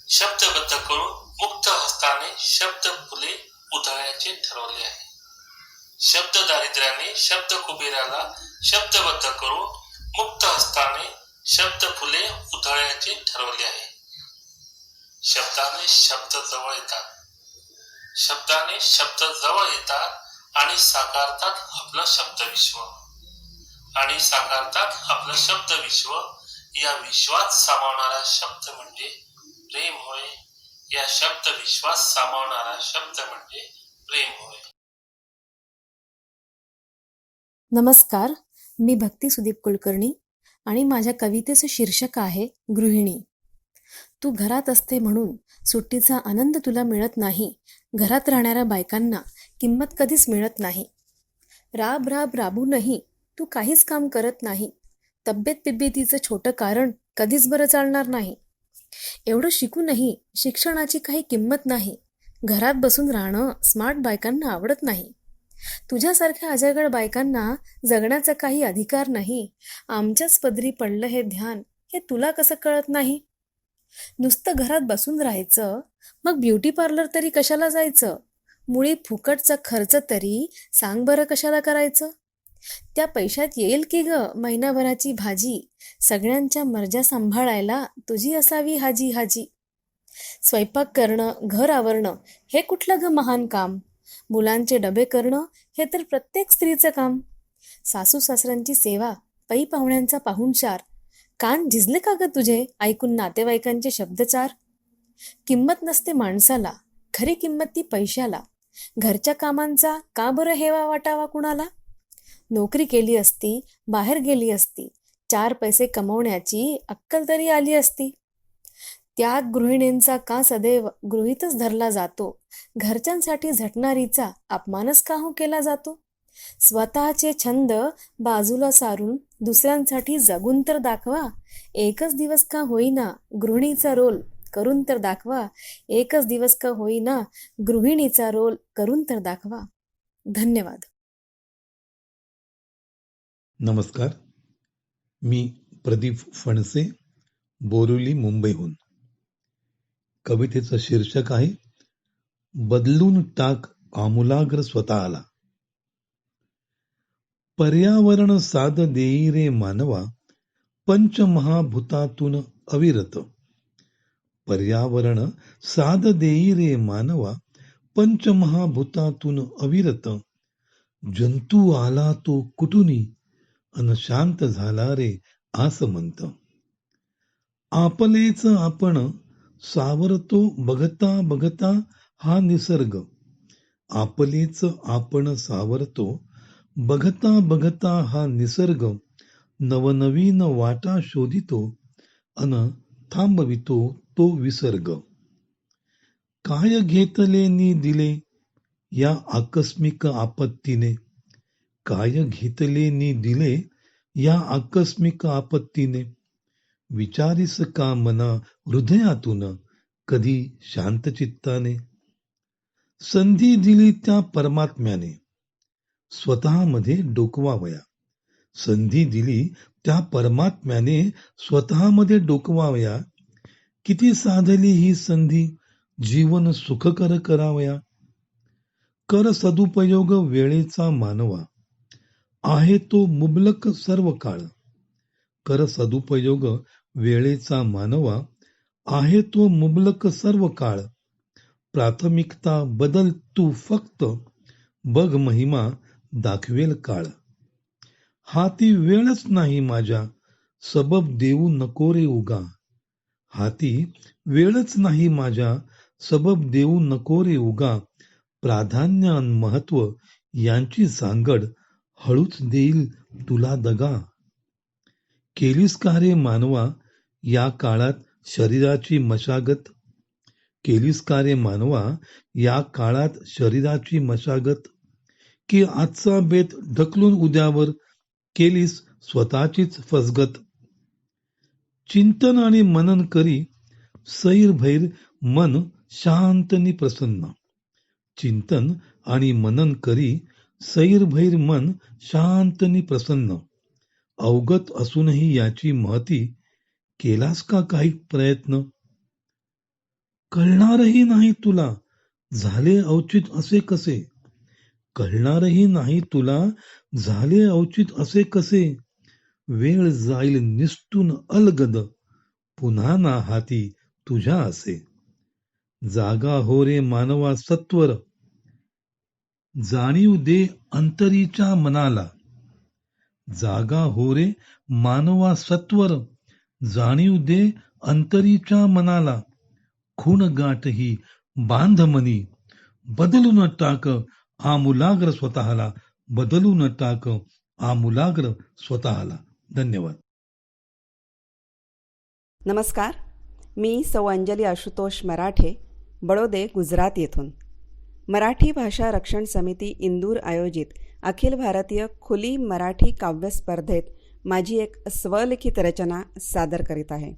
Speaker 16: शब्दबद्ध करून मुक्त हस्ताने शब्द फुले उधळायचे ठरवले आहे. शब्द दारिद्र्याने शब्द कुबेराला शब्दबद्ध करून मुक्त हस्ताने शब्द फुले उधळायचे ठरवले आहे. शब्दाने शब्द जवळ येतात. शब्दाने शब्द जवळ येतात आणि साकारतात आपलं शब्दविश्व. आणि साकारतात आपलं शब्दविश्व. या विश्वात सामावणारा शब्द म्हणजे प्रेम होय. या शब्द विश्वात सामावणारा शब्द म्हणजे प्रेम होय.
Speaker 17: नमस्कार, मी भक्ती सुदीप कुलकर्णी आणि माझ्या कवितेचं शीर्षक आहे गृहिणी. तू घरात असते म्हणून सुट्टीचा आनंद तुला मिळत नाही. घरात राहणाऱ्या बायकांना किंमत कधीच मिळत नाही. राब राब राबूनही तू काहीच काम करत नाही. तब्येत बिब्येतीचं छोटं कारण कधीच बरं चालणार नाही. एवढं शिकूनही शिक्षणाची काही किंमत नाही. घरात बसून राहणं स्मार्ट बायकांना आवडत नाही. तुझ्यासारख्या अजयगड बायकांना जगण्याचा काही अधिकार नाही. आमच्याच पदरी पडलं हे ध्यान, हे तुला कसं कळत नाही. नुसतं घरात बसून राहायचं, मग ब्युटी पार्लर तरी कशाला जायचं. मुळी फुकटचा खर्च तरी सांग बरं कशाला करायचं. त्या पैशात येईल की ग महिनाभराची भाजी. सगळ्यांच्या मर्जा सांभाळायला तुझी असावी हाजी हाजी. स्वयंपाक करणं, घर आवरणं हे कुठलं ग महान काम. मुलांचे डबे करणं हे तर प्रत्येक स्त्रीचं काम. सासू सासऱ्यांची सेवा, पै पाहुण्यांचा पाहुणचार. कान झिजले का ग तुझे ऐकून नातेवाईकांचे शब्दचार. किंमत नसते माणसाला, खरी किंमत ती पैशाला. घरच्या कामांचा का बरं हेवा वाटावा कुणाला. नोकरी केली असती, बाहेर गेली असती, 4 पैसे कमवण्याची अक्कल तरी आली असती. त्याग गृहिणींचा का सदैव गृहीतच धरला जातो. घरच्यांसाठी झटणारीचा अपमानच का हो केला जातो. स्वतःचे छंद बाजूला सारून दुसऱ्यांसाठी जगून तर दाखवा. एकच दिवस का होईना गृहिणीचा रोल करून तर दाखवा. एकच दिवस का होईना गृहिणीचा रोल करून तर दाखवा. धन्यवाद.
Speaker 18: नमस्कार, मी प्रदीप फणसे, बोरिवली, मुंबईहून. कवितेचं शीर्षक आहे बदलून टाक आमूलाग्र स्वतःला. पर्यावरण साथ देई रे मानवा, पंचमहाभूतातून अविरत. पर्यावरण साथ देई रे मानवा, पंचमहाभूतातून अविरत. जंतू आला तो कुटुनी, अन शांत झाला रे आसमंत. आपलेच आपण सावरतो बघता बघता हा निसर्ग. आपलेच आपण सावरतो बघता बघता हा निसर्ग. नवनवीन वाटा शोधितो अन थांबवितो तो विसर्ग. काय घेतले नी दिले या आकस्मिक आपत्तीने. काय घेतले नी दिले या आकस्मिक आपत्तीने. विचारीस का मना हृदयातून कधी शांतचित्ताने. संधी दिली त्या परमात्म्याने स्वतःमध्ये डोकवावया. संधी दिली त्या परमात्म्याने स्वतःमध्ये डोकवावया. किती साधली ही संधी जीवन सुखकर करावया. कर सदुपयोग वेळेचा मानवा, आहे तो मुबलक सर्व काळ. कर सदुपयोग वेळेचा मानवा, आहे तो मुबलक सर्व काळ. प्राथमिकता बदल तू फक्त, बघ महिमा दाखवेल काळ. हाती वेळच नाही माझ्या, सबब देऊ नको रे उगा. हाती वेळच नाही माझ्या, सबब देऊ नको रे उगा. प्राधान्य अन महत्व यांची सांगड हळूच देईल तुला दगा. केलीस का रे मानवा या काळात शरीराची मशागत. केलीस का रे मानवा या काळात शरीराची मशागत. की आजचा बेत ढकलून उद्यावर केलीस स्वतःचीच फसगत. चिंतन आणि मनन करी सैरभैर मन शांतनी प्रसन्न. चिंतन आणि मनन करी सैरभैर मन शांतनी प्रसन्न. अवगत असूनही याची महती केलास का काही प्रयत्न. कळणारही नाही तुला झाले औचित असे कसे. कळणारही नाही तुला झाले औचित असे कसे. वेळ जाईल निसटून अलगद, पुन्हा ना हाती तुझ्या असे. जागा हो रे मानवा सत्वर, जाणीव दे अंतरीच्या मनाला. जागा हो रे मानवा सत्वर, जाणीव दे अंतरीच्या मनाला. खूण गाठ ही बांध मनी, बदलून टाक आमूलाग्र स्वतःला. बदलून टाक आमूलाग्र स्वतःला. धन्यवाद.
Speaker 19: नमस्कार, मी सौ अंजली आशुतोष मराठे, बडोदे, गुजरात येथून. मराठी भाषा रक्षण समिती इंदूर आयोजित अखिल भारतीय खुली मराठी काव्य स्पर्धेत माझी एक स्वलिखित रचना सादर करीत आहे.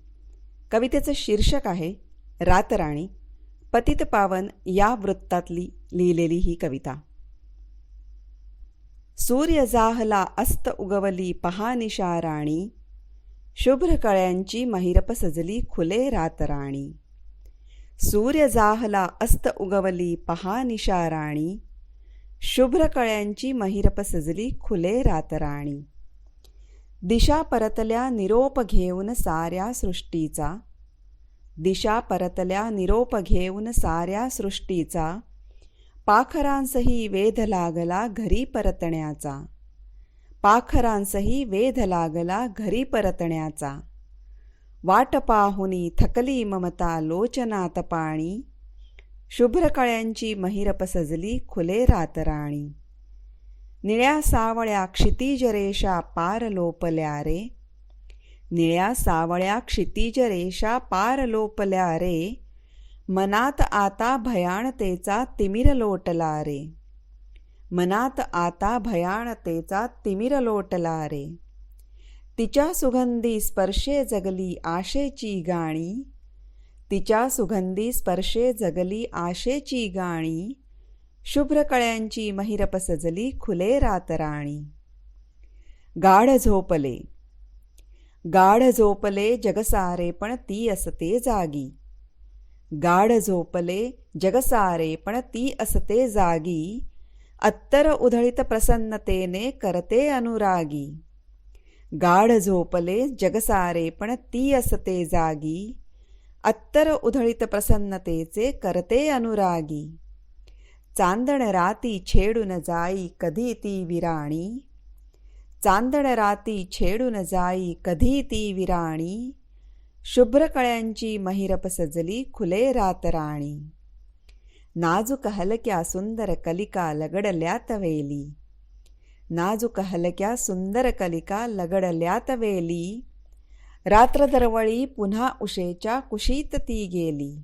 Speaker 19: कवितेचं शीर्षक आहे रातराणी. पतित पावन या वृत्तातली लिहिलेली ही कविता. सूर्य जाहला अस्त उगवली पहा निशा राणी, शुभ्र कळ्यांची महिरप सजली खुले रातराणी. सूर्य जाहला अस्त उगवली पहा निशा राणी, शुभ्र कळ्यांची महिरप सजली खुले रातराणी. दिशा परतल्या निरोप घेऊन साऱ्या सृष्टीचा, दिशा परतल्या निरोप घेऊन साऱ्या सृष्टीचा. पाखरांसही वेध लागला घरी परतण्याचा, पाखरांसही वेध लागला घरी परतण्याचा. वाट पाहुनी थकली ममता लोचनात पाणी, शुभ्र कळ्यांची महिरप सजली खुले रातराणी. निळ्या सावळ्या क्षितिज रेषा पार लोपल्या रे, निळ्या सावळ्या क्षितिज रेषा पार लोपल्या रे. मनात आता भयाणतेचा तिमिर लोटला रे, मनात आता भयाणतेचा तिमिर लोटला रे. तिच्या सुगंधी स्पर्शे जगली आशेची गाणी, तिच्या सुगंधी स्पर्शे जगली आशेची गाणी, शुभ्र कळ्यांची महिरप सजली खुले रातराणी. गाढ झोपले गाढ झोपले जगसारे पण ती असते जागी. गाढ झोपले जगसारे पण ती असते जागी. अत्तर उधळीत प्रसन्नतेने करते अनुरागी. गाढ झोपले जगसारे पण ती असते जागी. अत्तर उधळीत प्रसन्नतेचे करते अनुरागी. चांदण राती छेडून जाई कधी ती विराणी. चांदण राती छेडून जाई कधी ती विराणी. शुभ्र कळ्यांची महिरप सजली खुले रातराणी. नाजूक हलक्या सुंदर कलिका लगडल्यात वेली. नाजूक हलक्या सुंदर कलिका लगडल्यात वेली. रात्र दरवळी पुन्हा उशेच्या कुशीत ती गेली.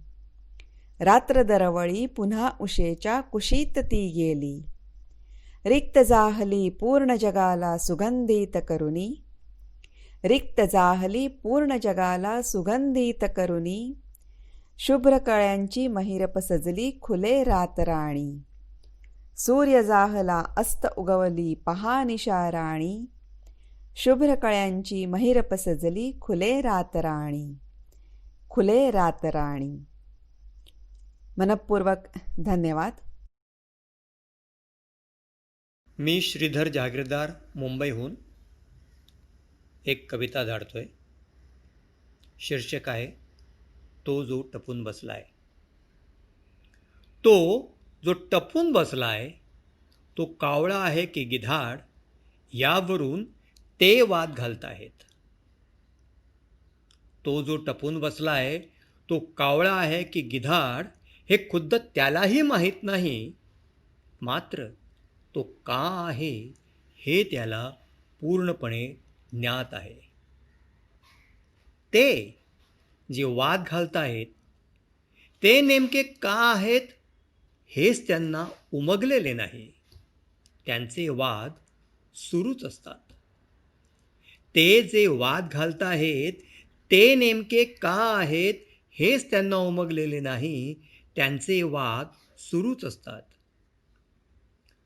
Speaker 19: रात्र दरवळी पुन्हा उशेच्या कुशीत ती गेली. रिक्त जाहली पूर्ण जगाला सुगंधित करुणी. रिक्त जाहली पूर्ण जगाला सुगंधित करुणी. शुभ्र कळ्यांची महिरप सजली खुले रातराणी. सूर्य जाहला अस्त उगवली पहा निशाराणी. शुभ्र कळ्यांची महिरप सजली खुले रातराणी. खुले रातराणी. मनपूर्वक धन्यवाद.
Speaker 20: मी श्रीधर जागीरदार मुंबईहून एक कविता धाडतोय. शीर्षक आहे तो जो टपून बसलाय. तो जो टपून बसलाय तो कावळा आहे की गिधाड यावरून ते वाद घालताहेत. तो जो टपून बसलाय तो कावळा आहे की गिधाड हे खुद्द त्यालाही माहीत नाही. मात्र तो का आहे हे त्याला पूर्णपणे ज्ञात आहे. ते जे वाद घालताहेत ते नेमके का आहेत हेच त्यांना उमगलेले नाही. त्यांचे वाद सुरूच असतात. ते जे वाद घालताहेत ते नेमके का आहेत हेच त्यांना उमगलेले नाही. त्यांचे वाद सुरूच असतात.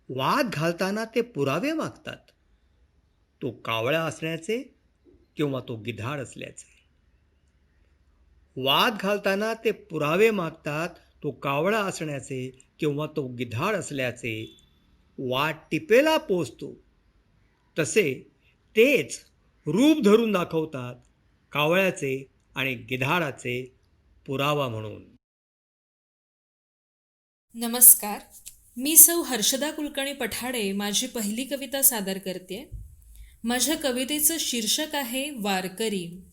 Speaker 20: वाद घालताना ते पुरावे मागतात. तो कावळा असण्याचे किंवा तो गिधाड असल्याचे. वाद घालताना ते पुरावे मागतात. तो कावळा असण्याचे किंवा तो गिधाड असल्याचे. वाद टिपेला पोचतो तसे तेच रूप धरून दाखवतात कावळ्याचे आणि गिधाडाचे पुरावा म्हणून.
Speaker 17: नमस्कार, मी सौ हर्षदा कुलकर्णी पठाडे माझी पहिली कविता सादर करते. माझ्या कवितेचं शीर्षक आहे वारकरी.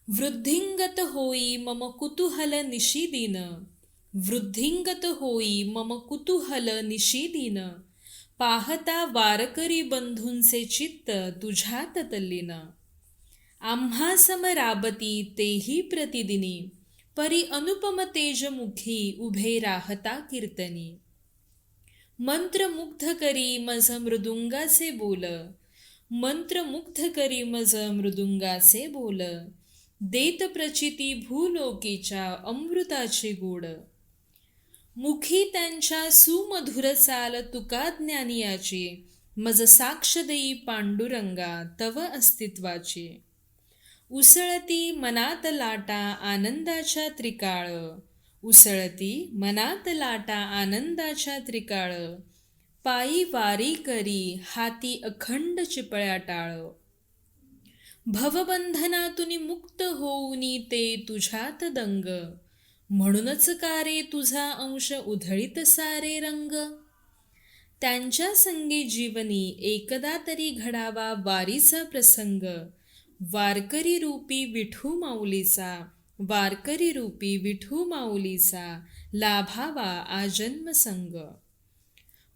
Speaker 17: वृद्धिंगत होई मम कुतूहल निशिदीन. वृद्धिंगत होई मम कुतूहल निशिदीन. पाहता वारकरी बंधूंचे चित्त तुझ्यात तल्लीन. आम्हा समराबती तेही प्रतिदिनी. परी अनुपम तेजमुखी उभे राहता कीर्तनी. मंत्रमुग्ध करी मज मृदुंगाचे बोल. मंत्रमुग्ध करी मज मृदुंगाचे बोल. देत प्रचिती भूलोकीच्या अमृताचे गोड. मुखी त्यांच्या सुमधुर चाल तुका ज्ञानियाची. मज साक्ष देई पांडुरंगा तव अस्तित्वाची. उसळती मनात लाटा आनंदाच्या त्रिकाळ. उसळती मनात लाटा आनंदाच्या त्रिकाळ. पायी वारी करी हाती अखंड चिपळ्या टाळ. भवबंधनातून मुक्त होऊनी ते तुझ्यात दंग. म्हणूनच का रे तुझा अंश उधळीत सारे रंग. त्यांच्या संगी जीवनी एकदा तरी घडावा वारीचा प्रसंग. वारकरी रूपी विठू माऊलीचा. वारकरी रूपी विठू माऊलीचा लाभावा आजन्म संग.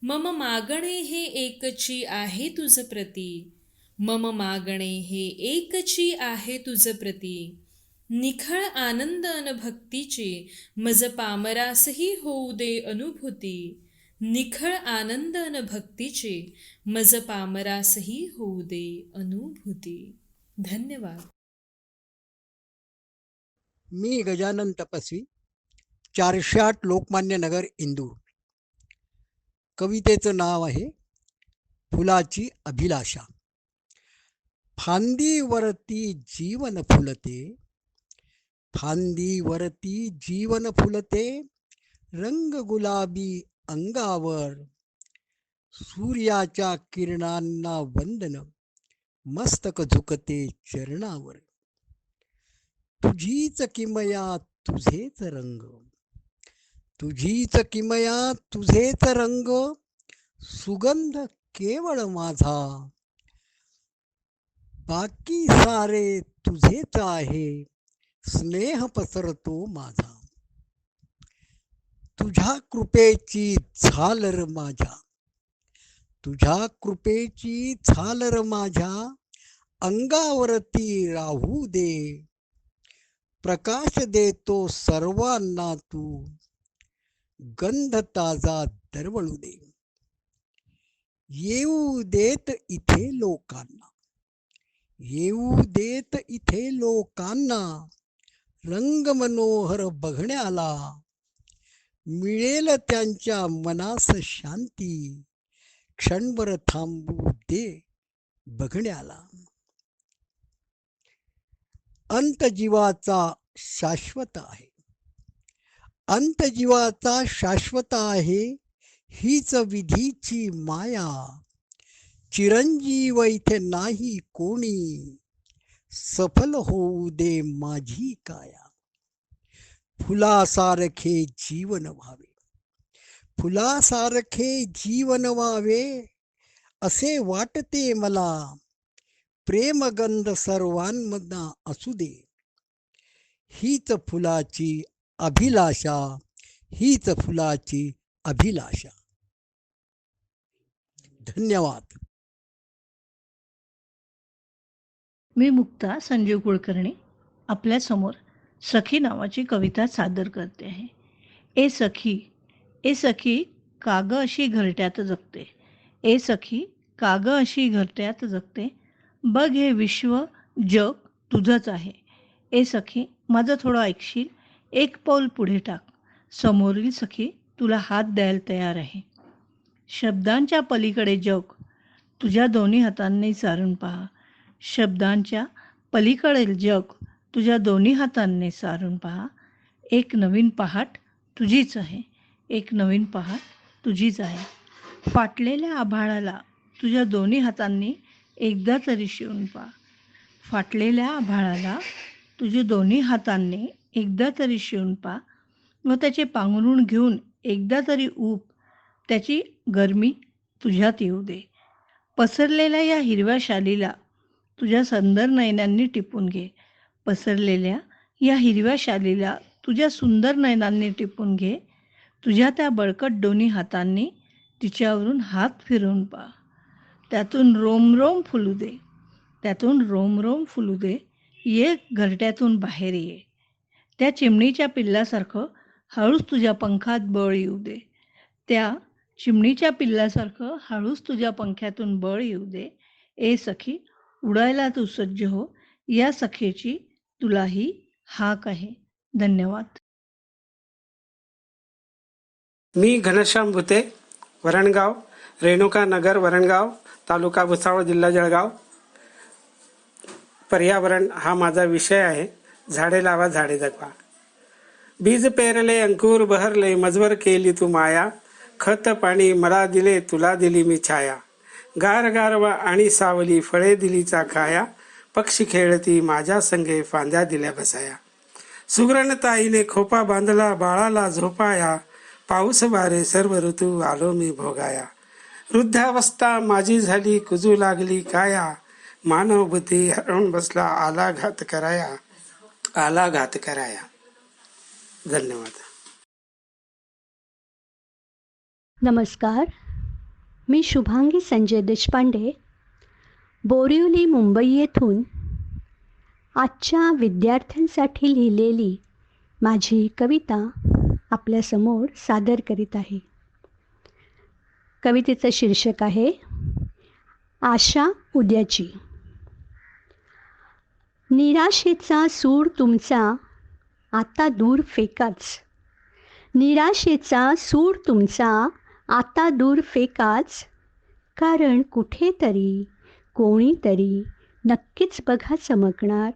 Speaker 17: मम मागणे हे एकची आहे तुझ प्रती. मम मागणे हे एकची आहे तुझ प्रती. निखळ आनंद अन भक्तीची मज पामरासही होऊ दे अनुभूती. निखळ आनंद अन भक्तीची मज पामरासही होऊ दे अनुभूती. धन्यवाद.
Speaker 21: मी गजानन तपस्वी, 408 लोकमान्य नगर, इंदूर. कवितेचं नाव आहे फुलाची अभिलाषा. फांदीवरती जीवन फुलते, फांदीवरती जीवन फुलते, रंग गुलाबी अंगावर, सूर्याच्या किरणांना वंदन, मस्तक झुकते चरणावर. तुझीच किमया तुझेच रंग, तुझीच किमया तुझेच रंग, सुगंध केवळ माझा, बाकी सारे तुझेच आहे, स्नेह पसरतो माझा. तुझ्या कृपेची झालर माझ्या, तुझ्या कृपेची झालर माझ्या, अंगावरती राहू दे, प्रकाश देतो सर्वांना तू, गंध ताजा दरवळू दे. येऊ देत इथे लोकांना, येऊ देत इथे लोकांना, रंग मनोहर बघण्याला, मिळेल त्यांच्या मनास शांती, क्षणभर थांबू दे बघण्याला. अंत जीवाचा शाश्वत आहे, अंत जीवाचा शाश्वत आहे, हीच विधीची माया, चिरंजीव इथे नाही कोणी, सफल होऊ दे माझी काया. फुलासारखे जीवन व्हावे, फुलासारखे जीवन व्हावे, असे वाटते मला, प्रेमगंध सर्वांमधना असू दे, हीच फुलाची अभिलाषा, हीच फुलाची अभिलाषा. धन्यवाद.
Speaker 1: मी मुक्ता संजीव कुलकर्णी आपल्यासमोर सखी नावाची कविता सादर करते आहे. ए सखी, ए सखी, काग अशी घरट्यात जगते, ए सखी, काग अशी घरट्यात जगते, बघ हे विश्व जग तुझंच आहे. ए सखी, माझं थोडं ऐकशील, एक पाऊल पुढे टाक, समोरील सखी तुला हात द्यायला तयार आहे. शब्दांच्या पलीकडे जग तुझ्या दोन्ही हातांनी सारून पहा, शब्दांच्या पलीकडे जग तुझ्या दोन्ही हातांनी सारून पहा. एक नवीन पहाट तुझीच आहे, एक नवीन पहाट तुझीच आहे. फाटलेल्या आभाळाला तुझ्या दोन्ही हातांनी एकदा तरी शिवून पहा, फाटलेल्या आभाळाला तुझ्या दोन्ही हातांनी एकदा तरी शिवून पहा, व त्याचे पांघरूण घेऊन एकदा तरी ऊब, त्याची गरमी तुझ्यात येऊ दे. पसरलेल्या या हिरव्या शालीला तुझ्या सुंदर नयनांनी टिपून घे, पसरलेल्या या हिरव्या शालीला तुझ्या सुंदर नयनांनी टिपून घे, तुझ्या त्या बळकट दोन्ही हातांनी तिच्यावरून हात फिरवून पहा. त्यातून रोमरोम फुलू दे, त्यातून रोमरोम फुलू दे, ये घरट्यातून बाहेर ये. त्या चिमणीच्या पिल्लासारखं हळूच तुझ्या पंखात बळ येऊ दे, त्या चिमणीच्या पिल्लासारखं हळूच तुझ्या पंख्यातून बळ येऊ दे. ए सखी, उडायला तू सज्ज हो, या सखेची तुलाही हाक आहे. धन्यवाद.
Speaker 7: मी घनश्याम भुते, वरणगाव, रेणुका नगर, वरणगाव, तालुका भुसावळ, जिल्हा जळगाव. पर्यावरण हा माझा विषय आहे. झाडे लावा, झाडे जगवा. बीज पेरले, अंकुर बहरले, मजवर केली तू माया, खत पाणी मला दिले, तुला दिली मी छाया, गार गारवा आणि सावली, फळे दिली चाखाया, पक्षी खेळती माझ्या संगे, फांद्या दिल्या बसाया. सुगरणताईने खोपा बांधला, बाळाला झोपाया, पाऊस वारे सर्व ऋतू आलो मी भोगाया. वृद्धावस्था माझी झाली, कुजू लागली काया, मानव बुद्धी हरवून बसला, आला घात कराया, आला घात कराया. धन्यवाद.
Speaker 22: नमस्कार, मी शुभांगी संजय देशपांडे, बोरिवली, मुंबई येथून आजच्या विद्यार्थ्यांसाठी लिहिलेली माझी कविता आपल्यासमोर सादर करीत आहे. कवितेचं शीर्षक आहे आशा उद्याची. निराशेचा सूर तुमचा आता दूर फेकाच. निराशेचा सूर तुमचा आता दूर फेकाच. कारण कुठेतरी कोणीतरी नक्कीच बघा चमकणार.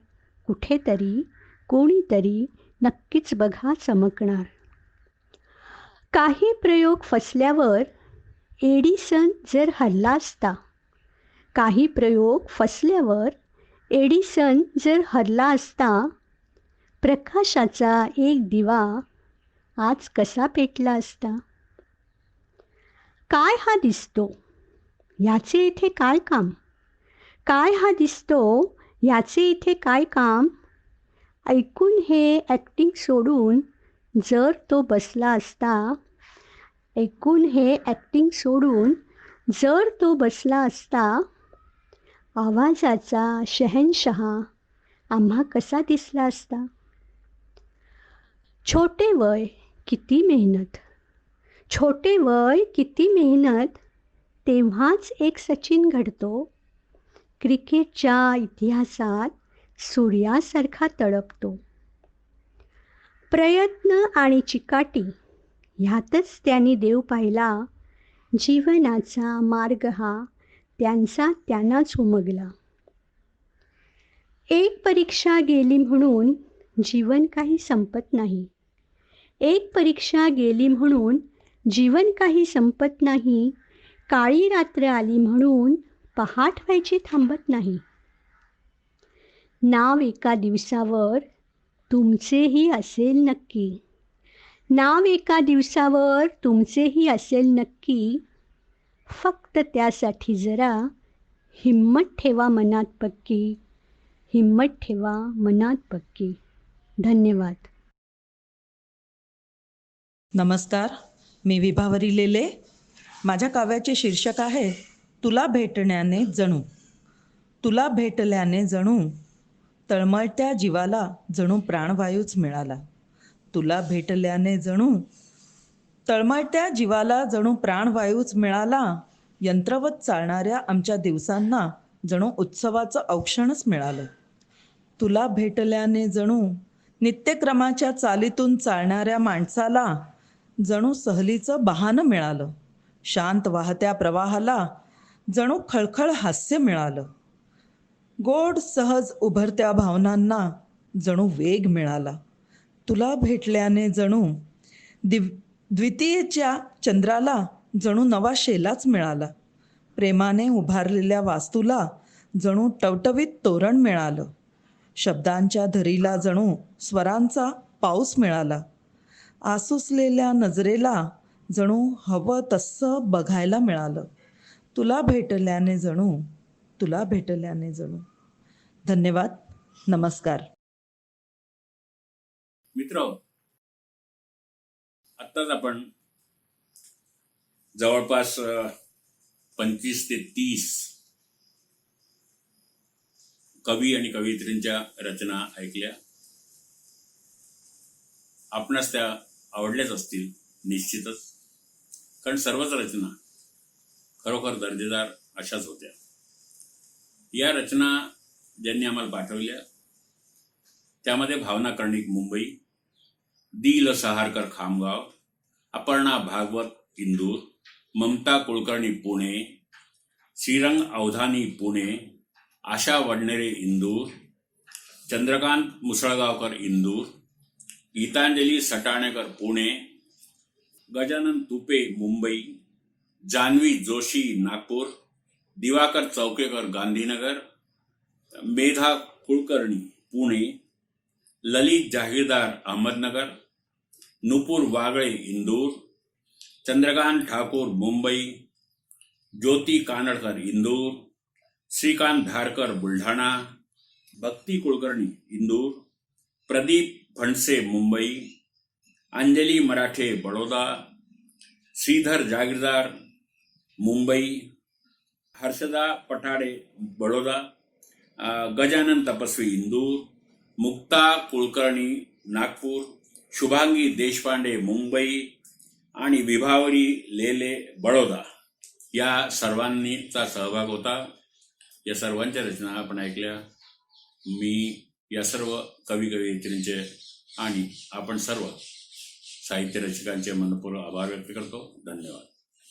Speaker 22: कुठेतरी कोणीतरी नक्कीच बघा चमकणार. काही प्रयोग फसल्यावर एडिसन जर हरला असता, काही प्रयोग फसल्यावर एडिसन जर हरला असता, प्रकाशाचा एक दिवा आज कसा पेटला असता. काय हा दिसतो याचे इथे काय काम. काय हा दिसतो याचे इथे काय काम. ऐकून हे ॲक्टिंग सोडून जर तो बसला असता, ऐकून हे ॲक्टिंग सोडून जर तो बसला असता, आवाजाचा शहनशहा आम्हा कसा दिसला असता. छोटे वय किती मेहनत, छोटे वय किती मेहनत, तेव्हाच एक सचिन घडतो. क्रिकेटच्या इतिहासात सूर्यासारखा तळपतो. प्रयत्न आणि चिकाटी ह्यातच त्यांनी देव पाहिला. जीवनाचा मार्ग हा त्यांनाच उमगला. एक परीक्षा गेली म्हणून जीवन काही संपत नाही. एक परीक्षा गेली म्हणून जीवन काही संपत नाही. काळी रात्र आली म्हणून पहाट व्हायची थांबत नाही. नाव एका दिवसावर तुमचेही असेल नक्की. नाव एका दिवसावर तुमचेही असेल नक्की. फक्त त्यासाठी जरा हिम्मत ठेवा मनात पक्की. हिम्मत ठेवा मनात पक्की. धन्यवाद.
Speaker 2: नमस्कार, मी विभावरी लेले. माझ्या काव्याचे शीर्षक आहे तुला भेटण्याने जणू. तुला भेटल्याने जणू तळमळत्या जीवाला जणू प्राणवायूच मिळाला. तुला भेटल्याने जणू तळमळत्या जीवाला जणू प्राणवायूच मिळाला. यंत्रवत चालणाऱ्या आमच्या दिवसांना जणू उत्सवाचं औक्षणच मिळालं. तुला भेटल्याने जणू नित्यक्रमाच्या चालीतून चालणाऱ्या माणसाला जणू सहलीचं बहाणं मिळालं. शांत वाहत्या प्रवाहाला जणू खळखळ हास्य मिळालं. गोड सहज उभरत्या भावनांना जणू वेग मिळाला. तुला भेटल्याने जणू द्वितीयेच्या चंद्राला जणू नवा शेलाच मिळाला. प्रेमाने उभारलेल्या वास्तूला जणू टवटवीत तोरण मिळालं. शब्दांच्या धरीला जणू स्वरांचा पाऊस मिळाला. आसुसलेल्या नजरेला जणू हवं तसं बघायला मिळालं. तुला भेटल्याने जणू, तुला भेटल्याने जणू. धन्यवाद. नमस्कार.
Speaker 3: मित्र, आत्ताच आपण जवळपास 25 ते 30 कवी आणि कवयित्रींच्या रचना ऐकल्या. आपणास त्या आवडल्याच असतील निश्चितच, कारण सर्वच रचना खरोखर दर्जेदार अशाच होत्या. या रचना ज्यांनी आम्हाला पाठवल्या त्यामध्ये भावना कर्णिक मुंबई, दिल सहारकर खामगाव, अपर्णा भागवत इंदूर, ममता कुलकर्णी पुणे, श्रीरंग अवधानी पुणे, आशा वडनेरे इंदूर, चंद्रकांत मुसळगावकर इंदूर, गीतांजली सटाणेकर पुणे, गजानन तुपे मुंबई, जान्हवी जोशी नागपूर, दिवाकर चौकेकर गांधीनगर, मेधा कुलकर्णी पुणे, ललित जहागीरदार अहमदनगर, नुपूर वागळे इंदूर, चंद्रकांत ठाकूर मुंबई, ज्योती कानडकर इंदूर, श्रीकांत धारकर बुलढाणा, भक्ती कुलकर्णी इंदूर, प्रदीप फणसे मुंबई, अंजली मराठे बडोदा, श्रीधर जागीरदार मुंबई, हर्षदा पठाडे बडोदा, गजानन तपस्वी इंदूर, मुक्ता कुलकर्णी नागपूर, शुभांगी देशपांडे मुंबई आणि विभावरी लेले बडोदा या सर्वांचा सहभाग होता. या सर्वांच्या रचना आपण ऐकल्या. मी या सर्व कवी कवयित्रींचे आणि आपण सर्व साहित्य रसिकांचे मनपूर्वक आभार व्यक्त करतो. धन्यवाद.